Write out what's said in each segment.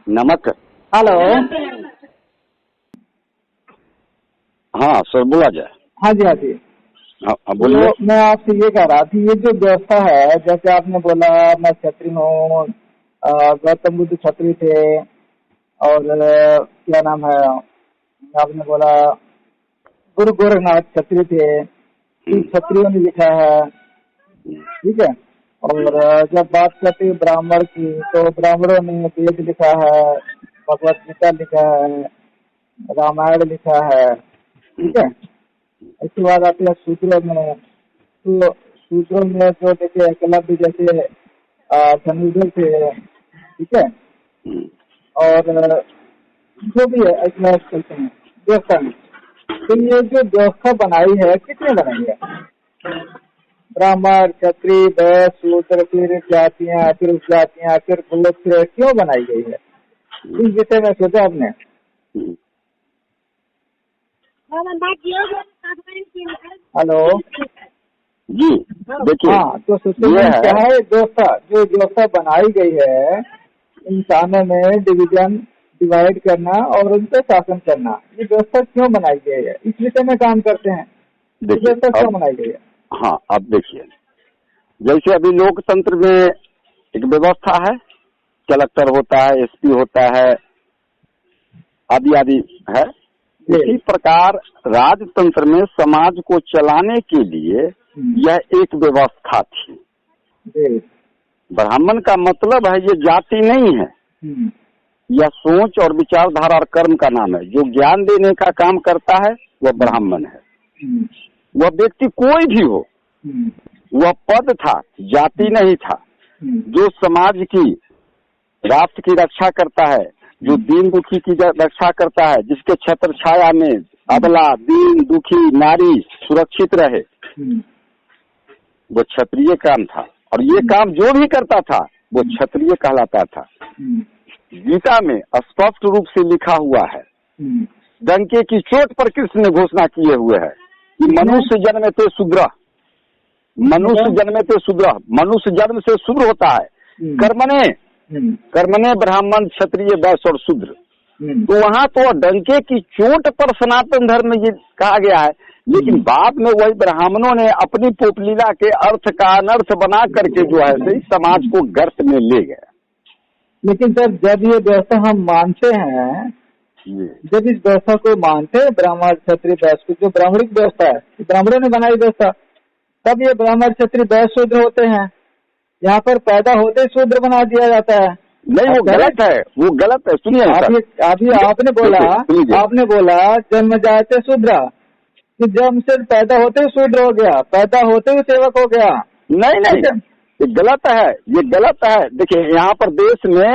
नमक। हेलो। हाँ सर, बोला जाए। हाँ जी, हाँ जी। हाँ बोलिए। तो मैं आपसे ये कह रहा था, ये जो व्यवस्था है, जैसे आपने बोला मैं क्षत्रिय हूँ, गौतम बुद्ध क्षत्रिय थे, और क्या नाम है, आपने बोला गुरु गोरखनाथ क्षत्रिय थे, क्षत्रियों ने लिखा है, ठीक है। और जब बात करते हैं ब्राह्मण की, तो ब्राह्मणों ने वेद लिखा है, भगवत गीता लिखा है, रामायण लिखा है, ठीक है। इसके बाद आते हैं सूत्रों में, तो सूत्रों में तो देखिए एकलव्य जैसे धनुर्धर थे, ठीक है। और जो भी है इतिहास चलते हैं व्यवस्था में। तो ये जो व्यवस्था बनाई है किसने बनाई है? ब्राह्मण, क्षत्रिय, वैश्य, शूद्र, फिर जातियां, फिर उपजातियां, फिर गोत्र क्यों बनाई गई है? इस विषय में सोचा आपने? हेलो जी देखिए। हाँ, तो सोचो क्या है व्यवस्था, जो व्यवस्था बनाई गई है इंसानों में डिवाइड करना और उन पर शासन करना, ये व्यवस्था क्यों बनाई गई है? इस विषय में काम करते हैं। व्यवस्था क्यों बनाई गई है? हाँ, अब देखिए, जैसे अभी लोकतंत्र में एक व्यवस्था है, कलेक्टर होता है, एसपी होता है, आदि आदि है। इसी प्रकार राजतंत्र में समाज को चलाने के लिए यह एक व्यवस्था थी। ब्राह्मण का मतलब है ये जाति नहीं है, यह सोच और विचारधारा और कर्म का नाम है। जो ज्ञान देने का काम करता है वह ब्राह्मण है। वह व्यक्ति कोई भी हो, वह पद था, जाति नहीं था। जो समाज की, राष्ट्र की रक्षा करता है, जो दीन दुखी की रक्षा करता है, जिसके छत्र छाया में अबला, दीन दुखी नारी सुरक्षित रहे, वो क्षत्रिय काम था। और ये काम जो भी करता था वो क्षत्रिय कहलाता था। गीता में स्पष्ट रूप से लिखा हुआ है, डंके की चोट पर कृष्ण ने घोषणा किए हुए है कि मनुष्य जन्म से शूद्र, मनुष्य जन्म से शूद्र, मनुष्य जन्म से शूद्र होता है। कर्मणे ब्राह्मण, क्षत्रिय, वैश्य और शूद्र। तो वहाँ तो डंके की चोट पर सनातन धर्म में ये कहा गया है, लेकिन बाद में वही ब्राह्मणों ने अपनी पोपलीला के अर्थ का अनर्थ बना करके जो है सही समाज को गर्त में ले गया। लेकिन सर, जब ये व्यवस्था हम मानते हैं, जब इस व्यवस्था को मानते हैं ब्राह्मण क्षत्रिय वैश्य, जो ब्राह्मणिक व्यवस्था है, ब्राह्मणों ने बनाई व्यवस्था, तब ये ब्राह्मण क्षत्रिय वैश्य शूद्र होते हैं। यहाँ पर पैदा होते ही शूद्र बना दिया जाता है। नहीं, वो गलत है, वो गलत है। सुनिए, अभी आपने बोला जन्म जाते शूद्र, कि जन्म से पैदा होते ही शूद्र हो गया, पैदा होते ही सेवक हो गया। नहीं, ये गलत है, ये गलत है। देखिए, यहाँ पर देश में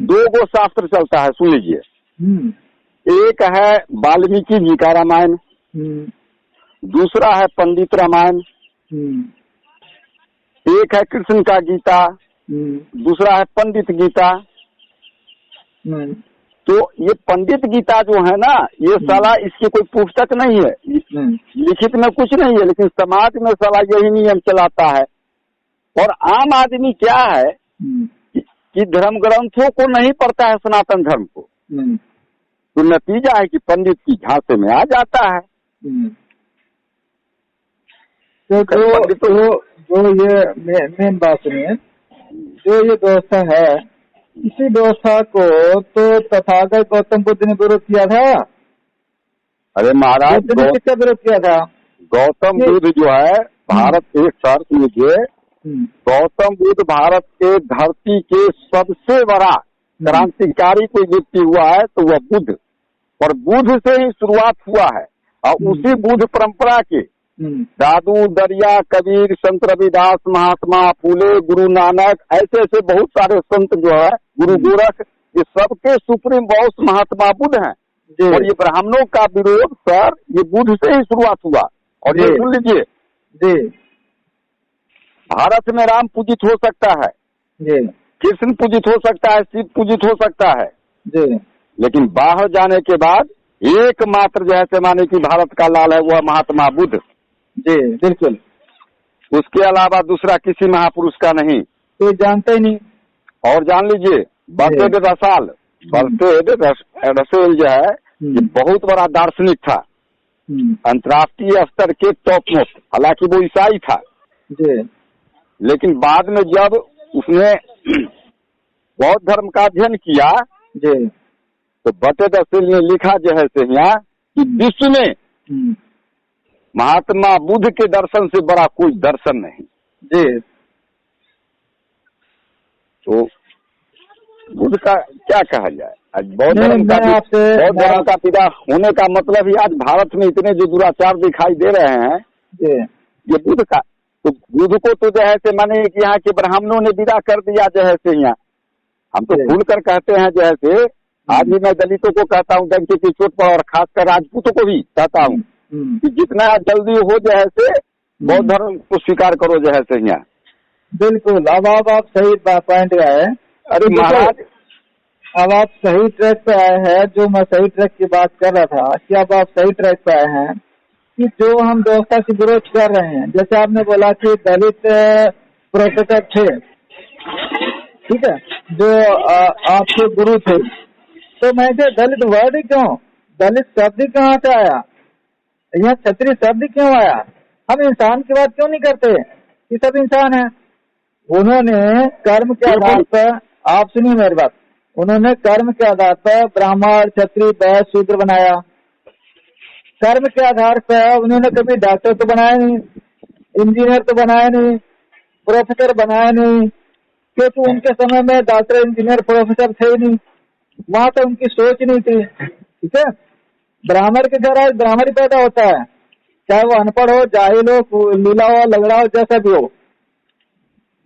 दो गो शास्त्र चलता है, सुन लीजिए। एक है वाल्मीकि जी का रामायण, दूसरा है पंडित रामायण, एक है कृष्ण का गीता, दूसरा है पंडित गीता। तो ये पंडित गीता जो है ना, ये साला इसकी कोई पुस्तक नहीं है, लिखित में कुछ नहीं है, लेकिन समाज में साला यही नियम चलाता है। और आम आदमी क्या है कि धर्म ग्रंथों को नहीं पढ़ता है, सनातन धर्म को, तो नतीजा है कि पंडित की झांसे में आ जाता है। तो जो ये मेन बात सुनिए, जो ये व्यवस्था है, इसी व्यवस्था को तो तथागत गौतम बुद्ध ने विरोध किया था। अरे महाराज, किसका विरोध किया था? गौतम बुद्ध जो है भारत, एक शर्त लीजिए, गौतम बुद्ध भारत के धरती के सबसे बड़ा क्रांतिकारी कोई व्यक्ति हुआ है तो वह बुद्ध, और बुद्ध से ही शुरुआत हुआ है। और उसी बुद्ध परंपरा के दादू, दरिया, कबीर, संत रविदास, महात्मा फूले, गुरु नानक, ऐसे ऐसे बहुत सारे संत जो है, गुरु गोरख, ये सबके सुप्रीम बॉस महात्मा बुद्ध हैं। और ये ब्राह्मणों का विरोध सर, ये बुद्ध से ही शुरुआत हुआ। और ये सुन लीजिए, भारत में राम पूजित हो सकता है, कृष्ण पूजित हो सकता है, शिव पूजित हो सकता है, लेकिन बाहर जाने के बाद एकमात्र जैसे माने कि भारत का लाल है वह महात्मा बुद्ध। जी बिल्कुल, उसके अलावा दूसरा किसी महापुरुष का नहीं, कोई जानता ही नहीं। और जान लीजिए, बसवेश्वर रसाल अल्फ्रेड रसेल जो है ये बहुत बड़ा दार्शनिक था, अंतर्राष्ट्रीय स्तर के टॉप मोस्ट। हालांकि वो ईसाई था जी, लेकिन बाद में जब उसने बौद्ध धर्म का अध्ययन किया जी, तो बर्ट्रैंड रसेल ने लिखा जो है से यहाँ कि विश्व में महात्मा बुद्ध के दर्शन से बड़ा कोई दर्शन नहीं जी। तो बुद्ध का क्या कहा जाए। आज बौद्ध धर्म का पिता होने का मतलब ही आज भारत में इतने जो दुराचार दिखाई दे रहे हैं ये बुद्ध का। तो बुद्ध को तो जो है से माने कि यहाँ के ब्राह्मणों ने विदा कर दिया जो है से यहाँ। हम तो खुल कर कहते हैं जो है से, आज भी मैं दलितों को कहता हूँ डंके की चोट पर, और खासकर राजपूतों को भी कहता हूँ कि जितना जल्दी हो जो है से बौद्ध धर्म को स्वीकार करो जो है से यहाँ। बिल्कुल, अब आप सही पॉइंट आए। अरे महाराज, अब आप सही ट्रैक पे आए हैं। जो मैं सही ट्रैक की बात कर रहा था कि अब आप सही ट्रैक पे आए हैं कि जो हम व्यवस्था की विरोध कर रहे हैं, जैसे आपने बोला कि दलित प्रोफेसर थे, ठीक है, जो आपके गुरु थे, तो मैं क्या दलित वर्ड क्यों, दलित शब्द कहाँ से आया, यहाँ क्षत्रिय शब्द क्यों आया? हम इंसान की बात क्यों नहीं करते कि सब इंसान है? उन्होंने कर्म के आधार पर, आप सुनिए मेरी बात, उन्होंने कर्म के आधार पर ब्राह्मण, क्षत्रिय, वैश्य, शूद्र बनाया। कर्म के आधार पर उन्होंने कभी डॉक्टर तो बनाया नहीं, इंजीनियर तो बनाया नहीं, प्रोफेसर बनाया नहीं, क्योंकि उनके समय में डॉक्टर, इंजीनियर, प्रोफेसर थे ही नहीं, वहां तो उनकी सोच नहीं थी। ठीक है, ब्राह्मण के घर आज ब्राह्मण ही पैदा होता है, चाहे वो अनपढ़ हो, जाहिल हो, लूला हो, लगड़ा हो, जैसा भी हो,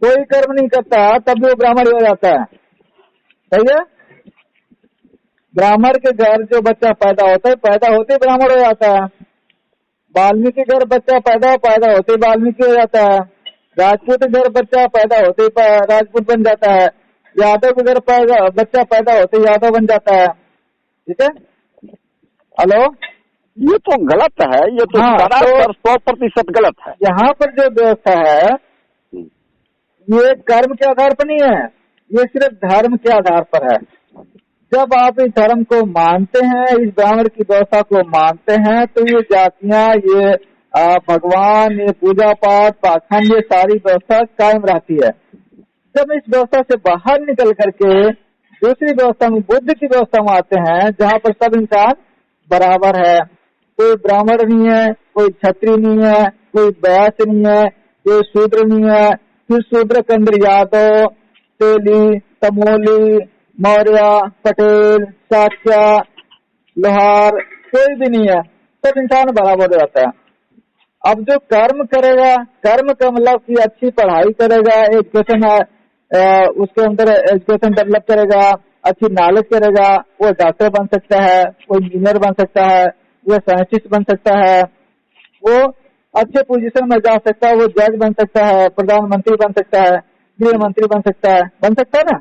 कोई कर्म नहीं करता तब भी वो ब्राह्मण हो जाता है। सही है, ब्राह्मण के घर जो बच्चा पैदा होता है, पैदा होते ही ब्राह्मण हो जाता है। वाल्मीकि घर बच्चा पैदा होते ही वाल्मीकि हो जाता है। राजपूत घर बच्चा पैदा होते ही राजपूत बन जाता है। यादव के घर बच्चा पैदा होते ही यादव बन जाता है। ठीक है, हेलो, ये तो गलत है, ये तो 100% गलत है। यहाँ पर जो व्यवस्था है ये कर्म के आधार पर नहीं है, ये सिर्फ धर्म के आधार पर है। जब आप इस धर्म को मानते हैं, इस ब्राह्मण की व्यवस्था को मानते हैं, तो ये जातियां, ये भगवान, ये पूजा पाठ, पाखंड, ये सारी व्यवस्था कायम रहती है। जब इस व्यवस्था से बाहर निकल करके दूसरी व्यवस्था में, बुद्ध की व्यवस्था में आते हैं, जहाँ पर सब इंसान बराबर है, कोई ब्राह्मण नहीं है, कोई क्षत्रिय नहीं है, कोई वैश्य नहीं है, कोई शूद्र नहीं है, फिर शूद्र के अंदर यादव, तेली, तमोली, मौर्य, पटेल, साक्या, लोहार, कोई भी नहीं है, सब इंसान बराबर हो जाता है। अब जो कर्म करेगा, कर्म का मतलब कि अच्छी पढ़ाई करेगा, एजुकेशन, उसके अंदर एजुकेशन डेवलप करेगा, अच्छी नॉलेज करेगा, वो डॉक्टर बन सकता है, वो इंजीनियर बन सकता है, वो साइंटिस्ट बन सकता है, वो अच्छे पोजीशन में जा सकता है, वो जज बन सकता है, प्रधानमंत्री बन सकता है, गृह मंत्री बन सकता है ना।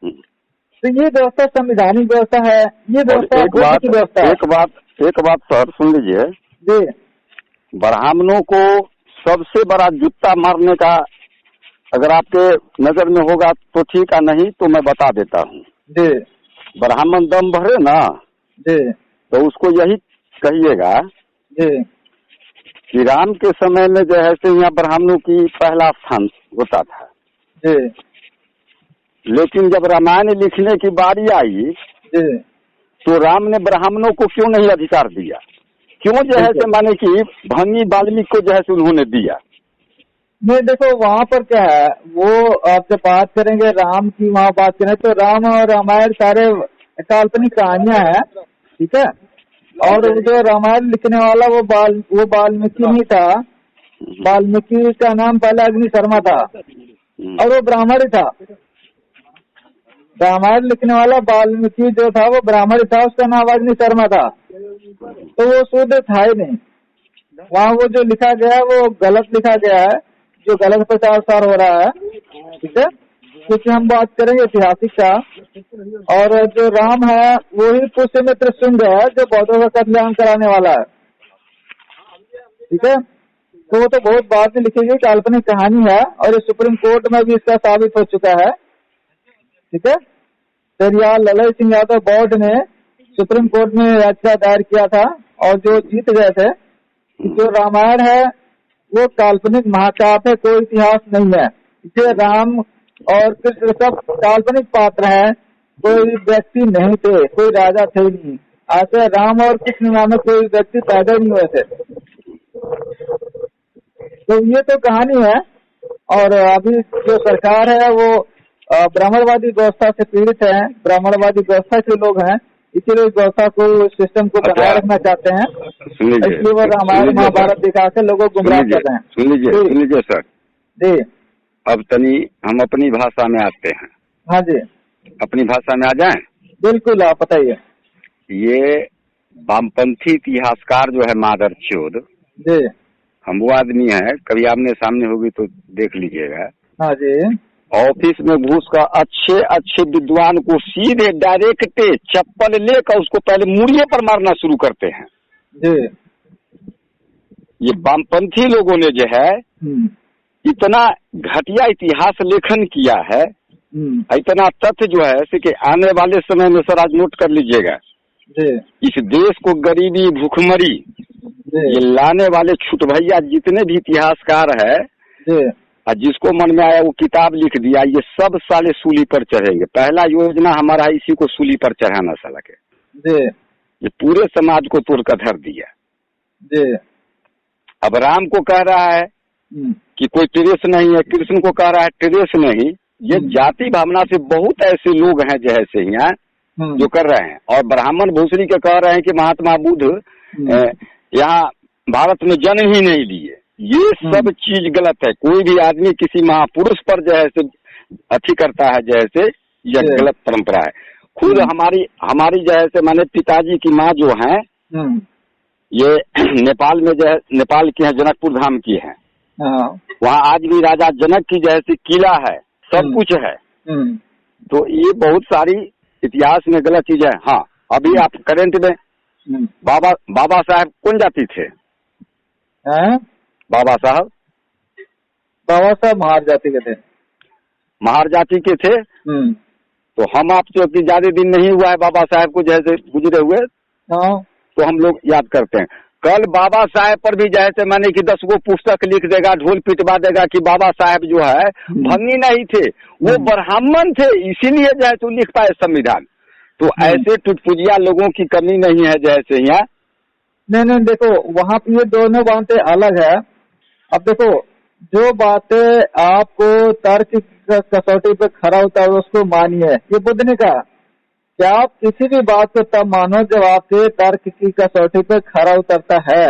तो ये व्यवस्था संवैधानिक व्यवस्था है, ये व्यवस्था की व्यवस्था है। एक बात सर सुन लीजिए जी, ब्राह्मणों को सबसे बड़ा जूता मारने का अगर आपके नजर में होगा तो ठीक है, नहीं तो मैं बता देता हूँ जी। ब्राह्मण दम भरे ना जी, तो उसको यही कहिएगा जी कि राम के समय में जो है से यहाँ ब्राह्मणों की पहला स्थान होता था जी, लेकिन जब रामायण लिखने की बारी आई जी, तो राम ने ब्राह्मणों को क्यों नहीं अधिकार दिया, क्यों जो है से माने कि भंगी वाल्मीकि को जो है से उन्होंने दिया। नहीं, देखो वहाँ पर क्या है, वो आपसे बात करेंगे राम की, वहाँ बात करें तो राम और रामायण सारे काल्पनिक कहानियां हैं। ठीक है, और जो रामायण लिखने वाला वो वाल्मीकि नहीं था, वाल्मीकि का नाम पहले अग्नि शर्मा था और वो ब्राह्मण ही था। रामायण लिखने वाला वाल्मीकि जो था वो ब्राह्मण था, उसका नाम अग्नि शर्मा था, तो वो शूद्र था ही नहीं। वहाँ वो जो लिखा गया है वो गलत लिखा गया है, जो गलत प्रचार हो रहा है। ठीक है, क्योंकि हम बात करेंगे ऐतिहासिक का, और जो राम है वो ही पुष्यमित्र सिंह है जो बौद्धों का कत्लेआम कराने वाला है। ठीक है, तो वो तो बहुत बाद में लिखी गई काल्पनिक कहानी है और सुप्रीम कोर्ट में भी इसका साबित हो चुका है। ठीक है, फिर यहाँ ललय सिंह यादव बोर्ड ने सुप्रीम कोर्ट में याचिका दायर किया था और जो जीत गए थे कि जो रामायण है वो काल्पनिक महाकाव्य है, कोई इतिहास नहीं है। इसे राम और कृष्ण सब काल्पनिक पात्र हैं, कोई व्यक्ति नहीं थे, कोई राजा थे नहीं। ऐसे राम और कृष्ण नामक कोई व्यक्ति पैदा नहीं हुए थे। तो ये तो कहानी है। और अभी जो सरकार है वो ब्राह्मणवादी व्यवस्था से पीड़ित है, ब्राह्मणवादी व्यवस्था के लोग हैं, इसीलिए व्यवस्था को, सिस्टम को बनाए रखना चाहते हैं, इसलिए वो रामायण महाभारत दिखा के लोगों को गुमराह कर रहे हैं। सुन लीजिए सर जी, अब तनी हम अपनी भाषा में आते हैं। हाँ जी, अपनी भाषा में आ जाएं। बिल्कुल, आप बताइए। ये वामपंथी इतिहासकार जो है मादरचोद जी, हम वो आदमी है, कभी आमने सामने होगी तो देख लीजिएगा। हाँ जी, ऑफिस में घुस कर अच्छे अच्छे विद्वान को सीधे डायरेक्ट चप्पल लेकर उसको पहले मुड़िए पर मारना शुरू करते हैं। जी, ये वामपंथी लोगों ने जो है इतना घटिया इतिहास लेखन किया है, इतना तथ्य जो है कि आने वाले समय में सर आज नोट कर लीजिएगा, इस देश को गरीबी भूखमरी ये लाने वाले छुटभैया जितने भी इतिहासकार है, और जिसको मन में आया वो किताब लिख दिया, ये सब साले सूली पर चढ़ेंगे। पहला योजना हमारा इसी को सूली पर चढ़ाना साला के। ये पूरे समाज को तोड़कर धर दिया। अब राम को कह रहा है कि कोई ट्रेस नहीं है, कृष्ण को कह रहा है ट्रेस नहीं। ये जाति भावना से बहुत ऐसे लोग हैं जैसे यहाँ जो कर रहे हैं, और ब्राह्मण भूसरी के कह रहे हैं कि महात्मा बुद्ध यहाँ भारत में जन्म ही नहीं लिए। ये सब चीज गलत है। कोई भी आदमी किसी महापुरुष पर जैसे अथी करता है, जैसे यह गलत परंपरा है। खुद हमारी जैसे माने पिताजी की माँ जो है ये नेपाल में जो है, नेपाल की है, जनकपुर धाम की है। वहाँ आज भी राजा जनक की जैसे किला है, सब कुछ है। तो ये बहुत सारी इतिहास में गलत चीज है। हाँ, अभी आप करंट में बाबा साहब कौन जाति थे? बाबा साहब महार जाति के थे। महार जाति के थे। तो हम आप जो कि ज्यादा दिन नहीं हुआ है बाबा साहब को जैसे गुजरे हुए, तो हम लोग याद करते हैं। कल बाबा साहब पर भी जैसे माने कि 10 गो पुस्तक लिख देगा, ढोल पिटवा देगा कि बाबा साहब जो है भंगी नहीं थे, वो ब्राह्मण थे, इसीलिए जो है तो लिख पाए संविधान। तो ऐसे टुटपुजिया लोगों की कमी नहीं है जैसे यहाँ। नहीं, देखो वहाँ पे ये दोनों बातें अलग है। अब देखो, जो बातें आपको तर्क कसौटी पे खरा होता है उसको मानिए, ये बुद्ध ने कहा कि आप किसी भी बात को तब मानो जब आपके तर्क की कसौटी पे खरा उतरता है।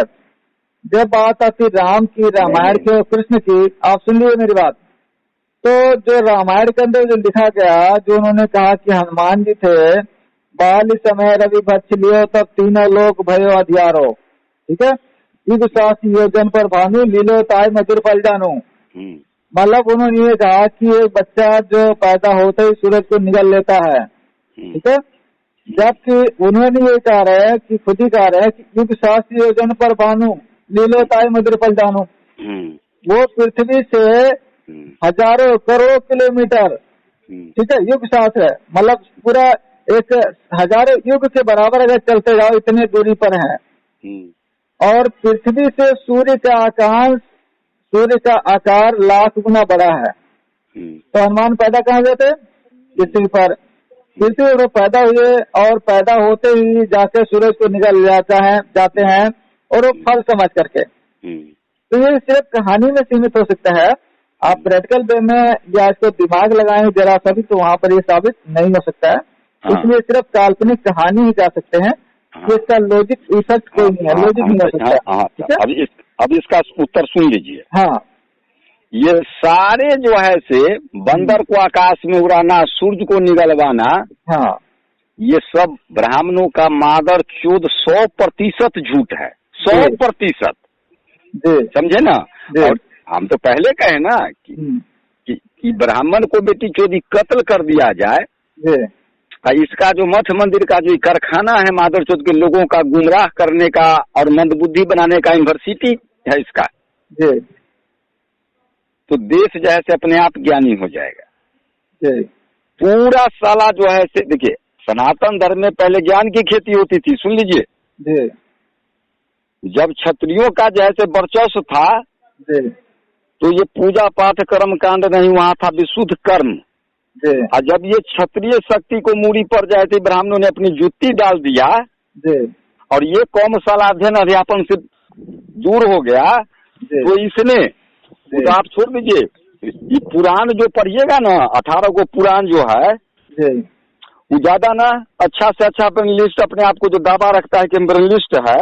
जब बात आती राम की, रामायण की और कृष्ण की, आप सुन लीजिए मेरी बात। तो जो रामायण के अंदर जो लिखा गया, जो उन्होंने कहा कि हनुमान जी थे, बाल समय रवि भक्ष लियो तब तीनों लोग भयो अधियारो, ठीक है, युग शास्त्र योजन पर भानु लीलो ताय मधुर फल जानू। मतलब उन्होंने ये कहा कि एक बच्चा जो पैदा होते ही सूरज को निगल लेता है, ठीक है, जबकि उन्होंने ये कह रहे हैं कि खुद ही कह रहे हैं कि युग शास्त्र योजन पर भानु लीलो ताय मधुर फल जानू। वो पृथ्वी से हजारों करोड़ किलोमीटर, ठीक है, युग शास्त्र है, मतलब पूरा एक हजारों युग के बराबर अगर चलते जाओ इतने दूरी पर है। और पृथ्वी से सूर्य का आकार लाख गुना बड़ा है। तो हनुमान पैदा कहाँ हुए थे? पृथ्वी पर। पृथ्वी पर पैदा हुए और पैदा होते ही जाके सूरज को निकल जाते हैं और वो फल समझ करके। तो ये सिर्फ कहानी में सीमित हो सकता है। आप प्रैक्टिकल वे में या इसको दिमाग लगाएं जरा सा भी, तो वहाँ पर ये साबित नहीं हो सकता है। इसलिए सिर्फ काल्पनिक कहानी ही जा सकते हैं, इसका लॉजिक इफेक्ट कोई नहीं है, लॉजिक नहीं हो सकता। अब इसका उत्तर सुन लीजिए। हाँ, ये सारे जो है से बंदर को आकाश में उड़ाना, सूर्य को निगलवाना, हाँ, ये सब ब्राह्मणों का मादर चोद 100% झूठ है, 100%। समझे ना? और हम तो पहले कहे ना कि ब्राह्मण को बेटी चोदी कत्ल कर दिया जाए। इसका जो मठ मंदिर का जो कारखाना है मादर चोद के लोगों का गुमराह करने का और मंदबुद्धि बनाने का यूनिवर्सिटी है इसका, तो देश जैसे अपने आप ज्ञानी हो जाएगा। पूरा साला जो है से देखिए, सनातन धर्म में पहले ज्ञान की खेती होती थी, सुन लीजिए जी। जब क्षत्रियों का जैसे वर्चस्व था जी। तो ये पूजा पाठ कर्म कांड नहीं, वहाँ था विशुद्ध कर्म। जी। और जब ये क्षत्रिय शक्ति को मूड़ी पड़ जाए थी, ब्राह्मणों ने अपनी जुत्ती डाल दिया जी। और ये कौमशाला अध्ययन अध्यापन से दूर हो गया, तो इसने तो आप छोड़ दीजिए, ये पुराण जो पढ़िएगा ना, 18 को पुराण जो है वो ज्यादा ना अच्छा से अच्छा ब्रेनलिस्ट अपने आप को जो दावा रखता है कि ब्रेनलिस्ट है,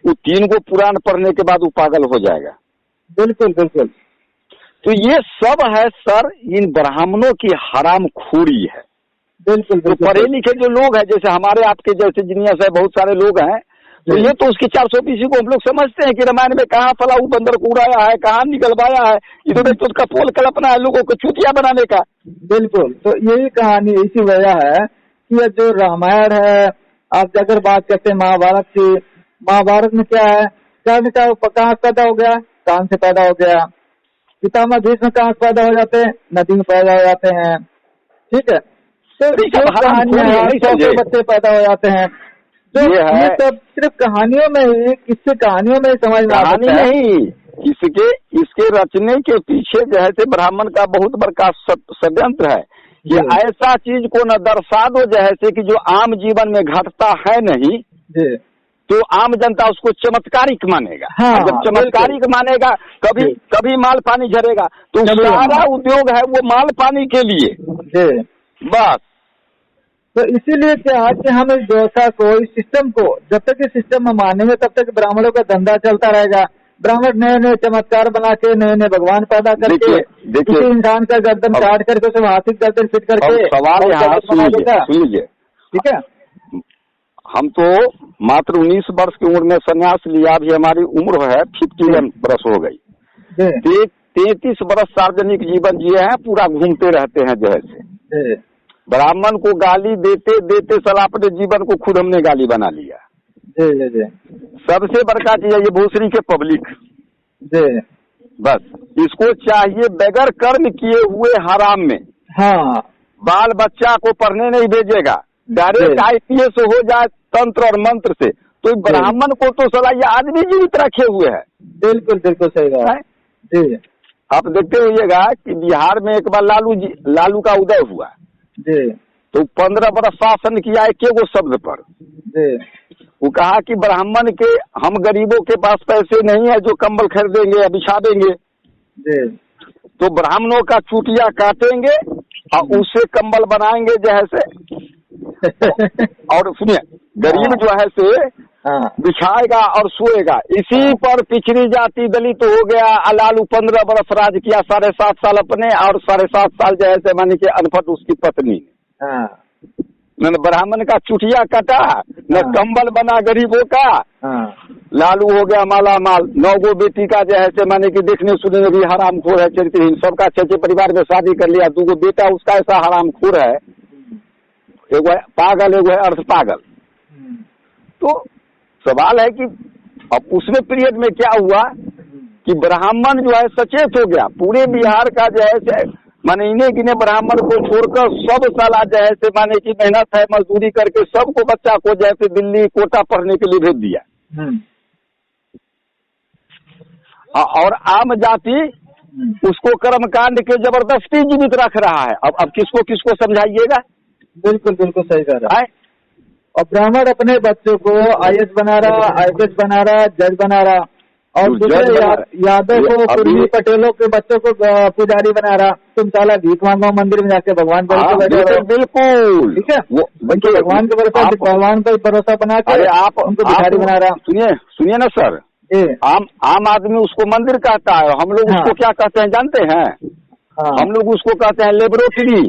वो 3 को पुराण पढ़ने के बाद वो पागल हो जाएगा। बिल्कुल बिल्कुल। तो ये सब है सर, इन ब्राह्मणों की हरामखोरी है। बिल्कुल। तो पढ़े लिखे जो लोग हैं, जैसे हमारे आपके जैसे जीनियस है, बहुत सारे लोग हैं, तो ये तो उसकी 400 को हम लोग समझते हैं कि रामायण में कहाँ फलाऊ बंदर को उड़ाया है, कहाँ निकलवाया है, इधर तो उसका पोल कल्पना है लोगों को चूतिया बनाने का। बिल्कुल। तो यही कहानी, इसी वजह है कि जो रामायण है, आप अगर बात करते हैं महाभारत की, महाभारत में क्या है, कर्ण का कहाँ पैदा हो गया, कान से पैदा हो गया। पितामह भीष्म कहाँ पैदा हो जाते हैं, नदी में पैदा हो जाते हैं। ठीक है, तो कहानियां बच्चे पैदा हो जाते हैं। तो ये सब सिर्फ कहानियों में ही, किससे कहानियों में ही समझ में आता है। कहानी नहीं, इसके रचने के पीछे जो है से ब्राह्मण का बहुत बड़ा षड्यंत्र है। ये ऐसा चीज को न दर्शा दो जैसे कि जो आम जीवन में घटता है नहीं, तो आम जनता उसको चमत्कारिक मानेगा। हाँ, जब चमत्कारिक मानेगा, कभी माल पानी झरेगा, तो सारा उद्योग है वो माल पानी के लिए बस। तो इसीलिए क्या है कि हम इस व्यवस्था को, इस सिस्टम को, जब तक इस सिस्टम में मानेंगे तब तक ब्राह्मणों का धंधा चलता रहेगा। ब्राह्मण नए नए चमत्कार बना के, नए नए भगवान पैदा करके, किसी इंसान का गर्दन काट करके उसे हाथी गर्दन फिट करके सवाल यहाँ सुनिए, ठीक है। हम तो मात्र 19 वर्ष की उम्र में संन्यास लिया, अभी हमारी उम्र है 51 वर्ष हो गई। 33 वर्ष सार्वजनिक जीवन जिए हैं, पूरा घूमते रहते हैं जो है। ब्राह्मण को गाली देते देते साला अपने जीवन को खुद हमने गाली बना लिया। सबसे बड़का चीज है ये भूसरी के पब्लिक, बस इसको चाहिए बगैर कर्म किए हुए हराम में। हाँ, बाल बच्चा को पढ़ने नहीं भेजेगा, डायरेक्ट IPS हो जाए तंत्र और मंत्र से, तो ब्राह्मण को तो साला ये आदमी जीवित रखे हुए है। बिल्कुल बिल्कुल सही बात है। आप देखते होइएगा कि बिहार में एक बार लालू का उदय हुआ तो 15 वर्ष शासन किया एक वो शब्द पर। वो कहा कि ब्राह्मण के, हम गरीबों के पास पैसे नहीं है जो कंबल खरीदेंगे या बिछा देंगे, तो ब्राह्मणों का चूटिया काटेंगे और उससे कंबल बनाएंगे जो है से। और सुनिए, गरीब जो है से बिछाएगा और सोएगा। इसी पर पिछड़ी जाति दलित हो गया। लालू 15 वर्ष राज किया, 7.5 साल अपने और 7.5 साल जो है से मानी के अनपढ़ उसकी पत्नी ने। न ब्राह्मण का चुटिया काटा, न कंबल बना गरीबों का। लालू हो गया माला माल। 9 गो बेटी का जो है से माने की देखने सुनने में भी हरामखोर है, चरित्रहीन। सबका अच्छे परिवार में शादी कर लिया, 2 गो बेटा उसका ऐसा हरामखोर है, एगो है पागल, एगो है अर्ध पागल। तो सवाल है कि अब उसमें पीरियड में क्या हुआ कि ब्राह्मण जो है सचेत हो गया। पूरे बिहार का जो है माने इन्हें गिने ब्राह्मण को छोड़कर सब साला जो है से माने की मेहनत है, मजदूरी करके सबको बच्चा को जैसे दिल्ली कोटा पढ़ने के लिए भेज दिया। और आम जाति उसको कर्मकांड के जबरदस्ती जीवित रख रहा है। अब किसको किसको समझाइएगा। बिल्कुल बिल्कुल सही कह रहा है। और ब्राह्मण अपने बच्चों को IAS बना रहा, IPS बना रहा, जज बना रहा, और दूसरे यादव को, कुर्मी पटेलों के बच्चों को पुजारी बना रहा। तुम साला भीख मांगो मंदिर में जाके भगवान पर बैठे रहो। बिल्कुल ठीक है, भगवान के भरोसा, भगवान पर भरोसा बना के आप उनको पुजारी बना रहा। सुनिए ना सर, आम आदमी उसको मंदिर कहता है, हम लोग उसको क्या कहते हैं जानते हैं? हम लोग उसको कहते हैं लेबोरेटरी।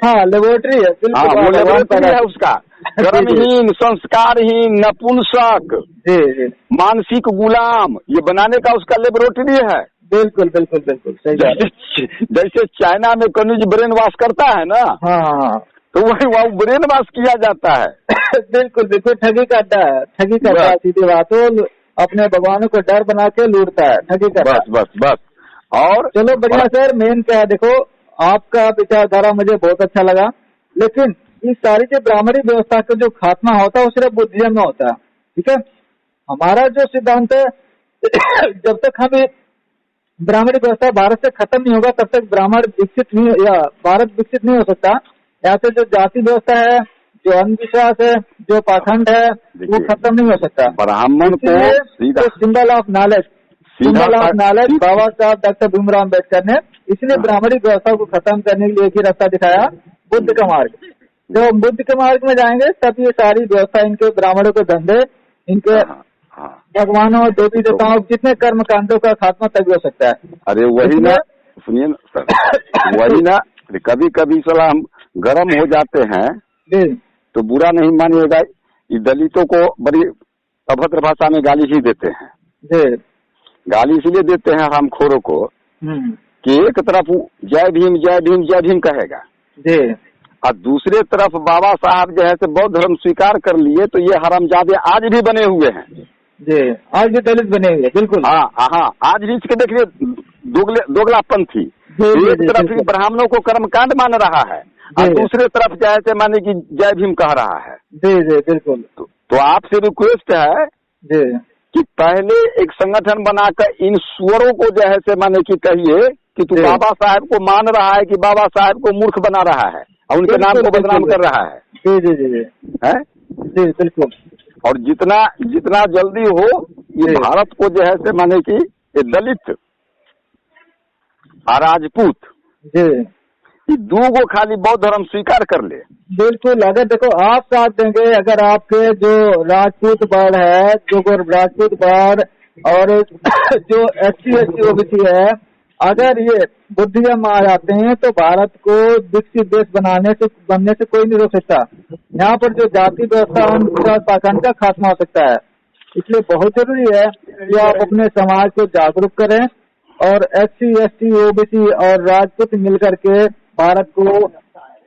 हाँ, लेबोरेटरी है, बिल्कुल लेबोरेटरी है उसका। कर्महीन, संस्कारहीन, नपुंसक, मानसिक गुलाम, ये बनाने का उसका लेबोरेटरी है। बिल्कुल बिल्कुल बिल्कुल सही। जैसे चाइना में कम्युनिस्ट ब्रेन वॉश करता है ना, हाँ, तो वही वहाँ ब्रेन वॉश किया जाता है। बिल्कुल बिल्कुल, ठगी करता है, ठगी करता है, सीधी बात हो। अपने भगवानों को डर बना के लूटता है, ठगी करता है। बस। और चलो बढ़िया सर, मेन क्या है देखो, आपका विचारधारा मुझे बहुत अच्छा लगा, लेकिन इस सारी जो ब्राह्मणी व्यवस्था का जो खात्मा होता है वो सिर्फ बुद्धिज्म में होता है। ठीक है, हमारा जो सिद्धांत है जब तक हम ब्राह्मणी व्यवस्था भारत से खत्म नहीं होगा तब तक ब्राह्मण विकसित नहीं, या भारत विकसित नहीं हो सकता। यहाँ से जो जाति व्यवस्था है, जो अंधविश्वास है, जो पाखंड है, वो खत्म नहीं हो सकता। ब्राह्मण को सिंबल ऑफ नॉलेज बाबा साहब डॉक्टर भीमराव अम्बेडकर ने इसलिए ब्राह्मणी व्यवस्था को खत्म करने के लिए एक ही रास्ता दिखाया, बुद्ध का मार्ग। जब हम बुद्ध के मार्ग में जाएंगे तब ये सारी व्यवस्था, इनके ब्राह्मणों के धंधे, इनके भगवानों देवी देवताओं जितने कर्म कांडों का खात्मा तभी हो सकता है। अरे वही ना, सुनिए ना सर, वही ना, कभी कभी सला हम गर्म हो जाते हैं तो बुरा नहीं मानिएगा, ये दलितों को बड़ी अभद्र भाषा में गाली ही देते हैं। गाली इसलिए देते हैं हमखोरों को कि एक तरफ जय भीम जय भीम जय भीम कहेगा और दूसरे तरफ बाबा साहब जो है से बौद्ध धर्म स्वीकार कर लिए, तो ये हरामजादे आज भी बने हुए हैं जी, आज भी दलित बने हुए। बिल्कुल, हाँ, आज भी इसके देखिए दोगलापंथी, एक तरफ ही ब्राह्मणों को कर्मकांड मान रहा है और दूसरे तरफ जैसे माने कि जय भीम कह रहा है। जी जी बिल्कुल। तो आपसे रिक्वेस्ट है कि पहले एक संगठन बनाकर इन सुअरों को जो है से माने कि कहिए कि तू बाबा साहब को मान रहा है कि बाबा साहब को मूर्ख बना रहा है और उनके नाम को बदनाम कर रहा है। जी जी जी जी है जी बिल्कुल। और जितना जल्दी हो ये भारत को जो है से माने कि ये दलित और राजपूत जी ये दो को खाली बौद्ध धर्म स्वीकार कर ले। बिल्कुल, अगर देखो आप साथ देंगे, अगर आपके जो राजपूत वर्ग है, जो राजपूत वर्ग और जो SC OBC है, अगर ये बुद्धिज्म आ जाते हैं तो भारत को विकसित देश बनने से कोई नहीं रोक सकता। यहाँ पर जो जाति व्यवस्था पाखंड का खात्मा हो सकता है। इसलिए बहुत जरूरी है कि आप अपने समाज को जागरूक करें और SC ST OBC और राजपूत मिलकर के भारत को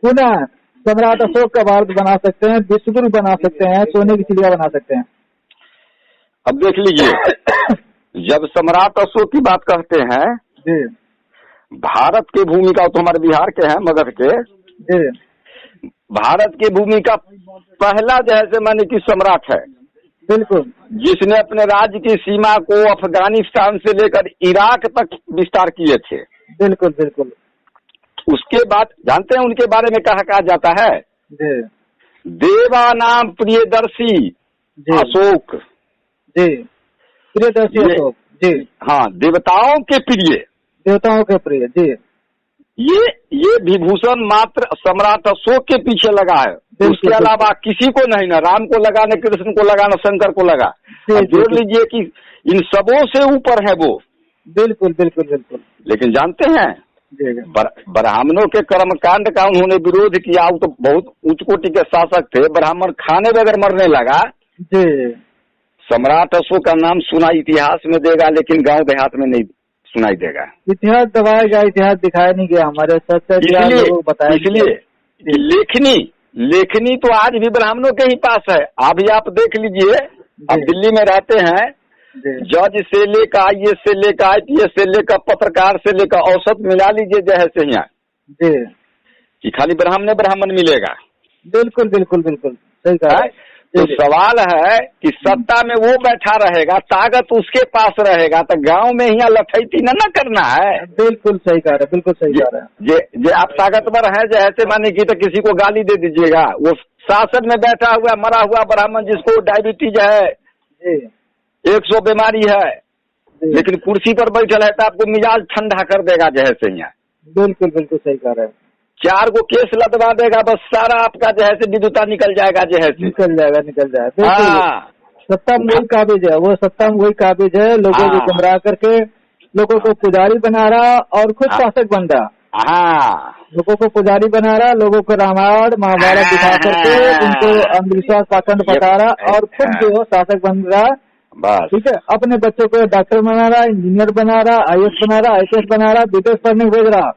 पुनः सम्राट अशोक का भारत बना सकते हैं, विश्वगुरु बना सकते हैं, सोने की चिड़िया बना सकते हैं। अब देख लीजिए, जब सम्राट अशोक की बात कहते हैं जी, भारत की भूमिका तो हमारे बिहार के हैं, मगध के जी, भारत की भूमिका पहला जो है माने कि सम्राट है। बिल्कुल, जिसने अपने राज्य की सीमा को अफगानिस्तान से लेकर इराक तक विस्तार किए थे। बिल्कुल बिल्कुल। उसके बाद जानते हैं उनके बारे में कहा जाता है जी, देवा नाम प्रियदर्शी अशोक। जी, प्रियदर्शी अशोक जी, हाँ, देवताओं के प्रिय जी। ये विभूषण मात्र सम्राट अशोक के पीछे लगा है, उसके अलावा किसी को नहीं, ना राम को लगा, न कृष्ण को लगा, न शंकर को लगा। जोड़ लीजिए कि इन सबों से ऊपर है वो। बिल्कुल बिल्कुल बिल्कुल। लेकिन जानते हैं ब्राह्मणों के कर्मकांड का उन्होंने विरोध किया, वो तो बहुत उच्च कोटि के शासक थे। ब्राह्मण खाने बगैर मरने लगा जी। सम्राट अशोक का नाम सुना इतिहास में देगा, लेकिन गांव देहात में नहीं सुनाई देगा। इतिहास दबाएगा, इतिहास दिखाया नहीं गया हमारे बताया। इसलिए लेखनी तो आज भी ब्राह्मणों के ही पास है। अभी आप देख लीजिए, आप दिल्ली में रहते हैं, जज से लेकर IAS से लेकर IPS से लेकर पत्रकार से लेकर औसत मिला लीजिए जो है से यहाँ कि खाली ब्राह्मण मिलेगा। बिल्कुल बिल्कुल बिल्कुल सही कहा है। तो सवाल है कि सत्ता में वो बैठा रहेगा, ताकत उसके पास रहेगा, तो गांव में यहाँ लठैती न करना है। बिल्कुल सही कह रहे, बिल्कुल सही कह रहे हैं। जे आप ताकतवर है जो ऐसे माने की तो किसी को गाली दे दीजिएगा। वो शासन में बैठा हुआ मरा हुआ ब्राह्मण जिसको डायबिटीज है, 100 बीमारी है, लेकिन कुर्सी पर बैठल है तो आपको मिजाज ठंडा कर देगा जो है से यहाँ। बिल्कुल बिल्कुल सही कह रहे हैं। 4 को केस लदवा देगा, बस सारा आपका जो है से विद्युता निकल जाएगा जो है से। निकल जाएगा। हाँ, सत्ता में वही काबिज है, वो सत्ता में वही काबिज है। लोगों को गुमराह करके लोगों को पुजारी बना रहा और खुद शासक बन रहा। हाँ, लोगों को पुजारी बना रहा, लोगों को रामायण महाभारत दिखा करके उनको अंधविश्वास पाखंड बता रहा और खुद जो शासक बन रहा। ठीक है, अपने बच्चों को डॉक्टर बना रहा, इंजीनियर बना रहा, IAS बना रहा, IPS बना रहा, विदेश पढ़ने भेज रहा।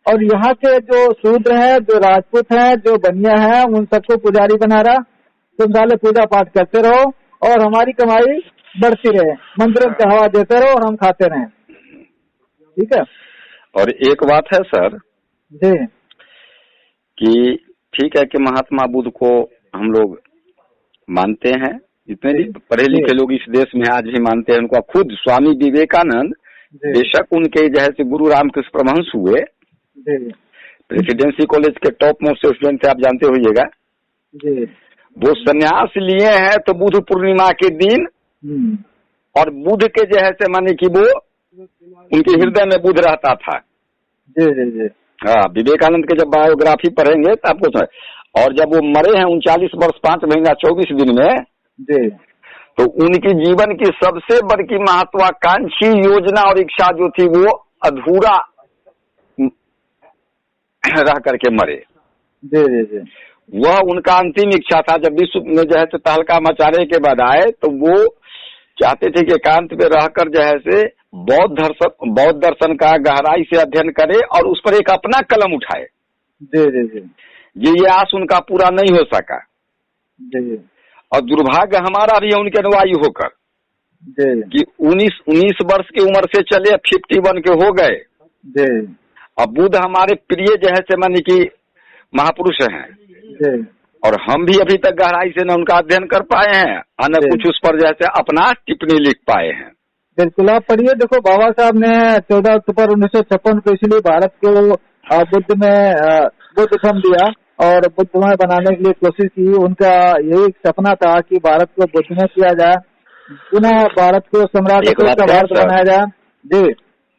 और यहाँ के जो शूद्र है, जो राजपूत है, जो बनिया है, उन सबको पुजारी बना रहा। तुम साले पूजा पाठ करते रहो और हमारी कमाई बढ़ती रहे, मंदिरों में हवा देते रहो और हम खाते रहें। ठीक है। और एक बात है सर, जी कि ठीक है कि महात्मा बुद्ध को हम लोग मानते हैं, जितने भी पढ़े लिखे लोग इस देश में आज भी मानते हैं उनको। खुद स्वामी विवेकानंद बेशक उनके जैसे गुरु रामकृष्ण परमहंस हुए, प्रेसिडेंसी कॉलेज के टॉप मोस्ट स्टूडेंट थे, आप जानते होइएगा। वो संन्यास लिए हैं तो बुद्ध पूर्णिमा के दिन, और बुद्ध के जैसे माने कि वो उनके हृदय में बुद्ध रहता था। हाँ, विवेकानंद के जब बायोग्राफी पढ़ेंगे तो आपको, और जब वो मरे हैं 39 वर्ष 5 महीना 24 दिन में, तो उनकी जीवन की सबसे बड़ी महत्वाकांक्षी योजना और इच्छा जो थी वो अधूरा रह करके मरे। वह उनका अंतिम इच्छा था। जब विश्व में जो है से तहलका मचाने के बाद आए तो वो चाहते थे कि एकांत में रहकर जो है से बौद्ध दर्शन का गहराई से अध्ययन करे और उस पर एक अपना कलम उठाए। ये आस उनका पूरा नहीं हो सका, और दुर्भाग्य हमारा भी है उनके अनुयायी होकर कि 19 वर्ष की उम्र से चले 51 के हो गए। अब बुद्ध हमारे प्रिय जो है से मानी कि महापुरुष हैं, और हम भी अभी तक गहराई से न उनका अध्ययन कर पाए हैं और न कुछ उस पर जैसे अपना टिप्पणी लिख पाए हैं। बिल्कुल, आप पढ़िए। देखो, बाबा साहब ने 14 अक्टूबर 1956 को इसलिए भारत को बुद्ध धर्म दिया और बुद्धमय बनाने के लिए कोशिश की। उनका यही सपना था कि भारत को बुद्धमय किया जाए, पुनः भारत को सम्राट का भारत बनाया जाए। जी,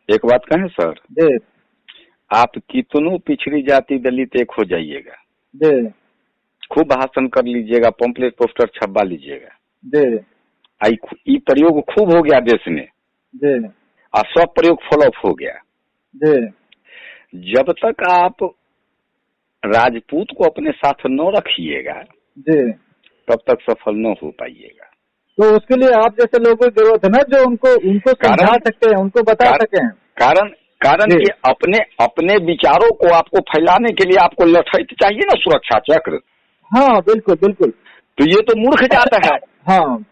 एक बात कहें सर, जी, आप कितनों पिछड़ी जाति दलित एक हो जाइएगा, जी, खूब भाषण कर लीजिएगा, पंपलेट पोस्टर छपवा लीजिएगा, जी, ये प्रयोग खूब हो गया देश में, जी, और सब प्रयोग फॉलोअप हो गया। जी, जब तक आप राजपूत को अपने साथ न रखिएगा, जी, तब तक सफल न हो पाइएगा। तो उसके लिए आप जैसे लोगों की जरूरत है ना, जो उनको समझा सकते हैं, उनको बता सकें। कारण कि अपने विचारों को आपको फैलाने के लिए आपको लठैत चाहिए ना, सुरक्षा चक्र। हाँ, बिल्कुल बिल्कुल। तो ये तो मूर्ख जात है। हाँ,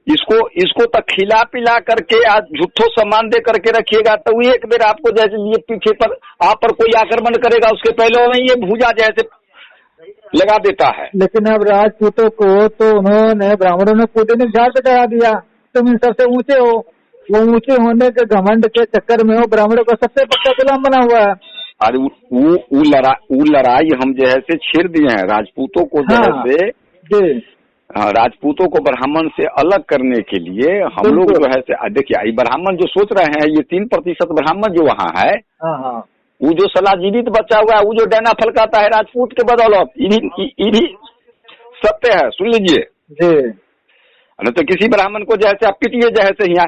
इसको तो खिला पिला करके आज झूठो सम्मान दे करके रखिएगा, तो एक बेर आपको जैसे ये पीछे पर आप पर कोई आक्रमण करेगा उसके पहले में ये भूजा जैसे लगा देता है। लेकिन अब राजपूतों को तो उन्होंने ब्राह्मणों ने पूरे ने झाड़ पे चढ़ा दिया। तुम इन सबसे ऊंचे हो, वो ऊंचे होने के घमंड के चक्कर में वो ब्राह्मणों का सबसे पक्का गुलाम बना हुआ है। अरे वो लड़ाई हम जो है से छेड़ दिए हैं राजपूतों को जो है से, राजपूतों को ब्राह्मण से अलग करने के लिए हम लोग जो है से, देखिए ब्राह्मण जो सोच रहे हैं, ये 3% ब्राह्मण जो वहाँ है, वो जो सला जीवित बचा हुआ है, वो जो डैना फलकाता है राजपूत के बदौलत, ये भी सत्य है, सुन लीजिए। नहीं तो किसी ब्राह्मण को जैसे आप पिटिए, जैसे यहाँ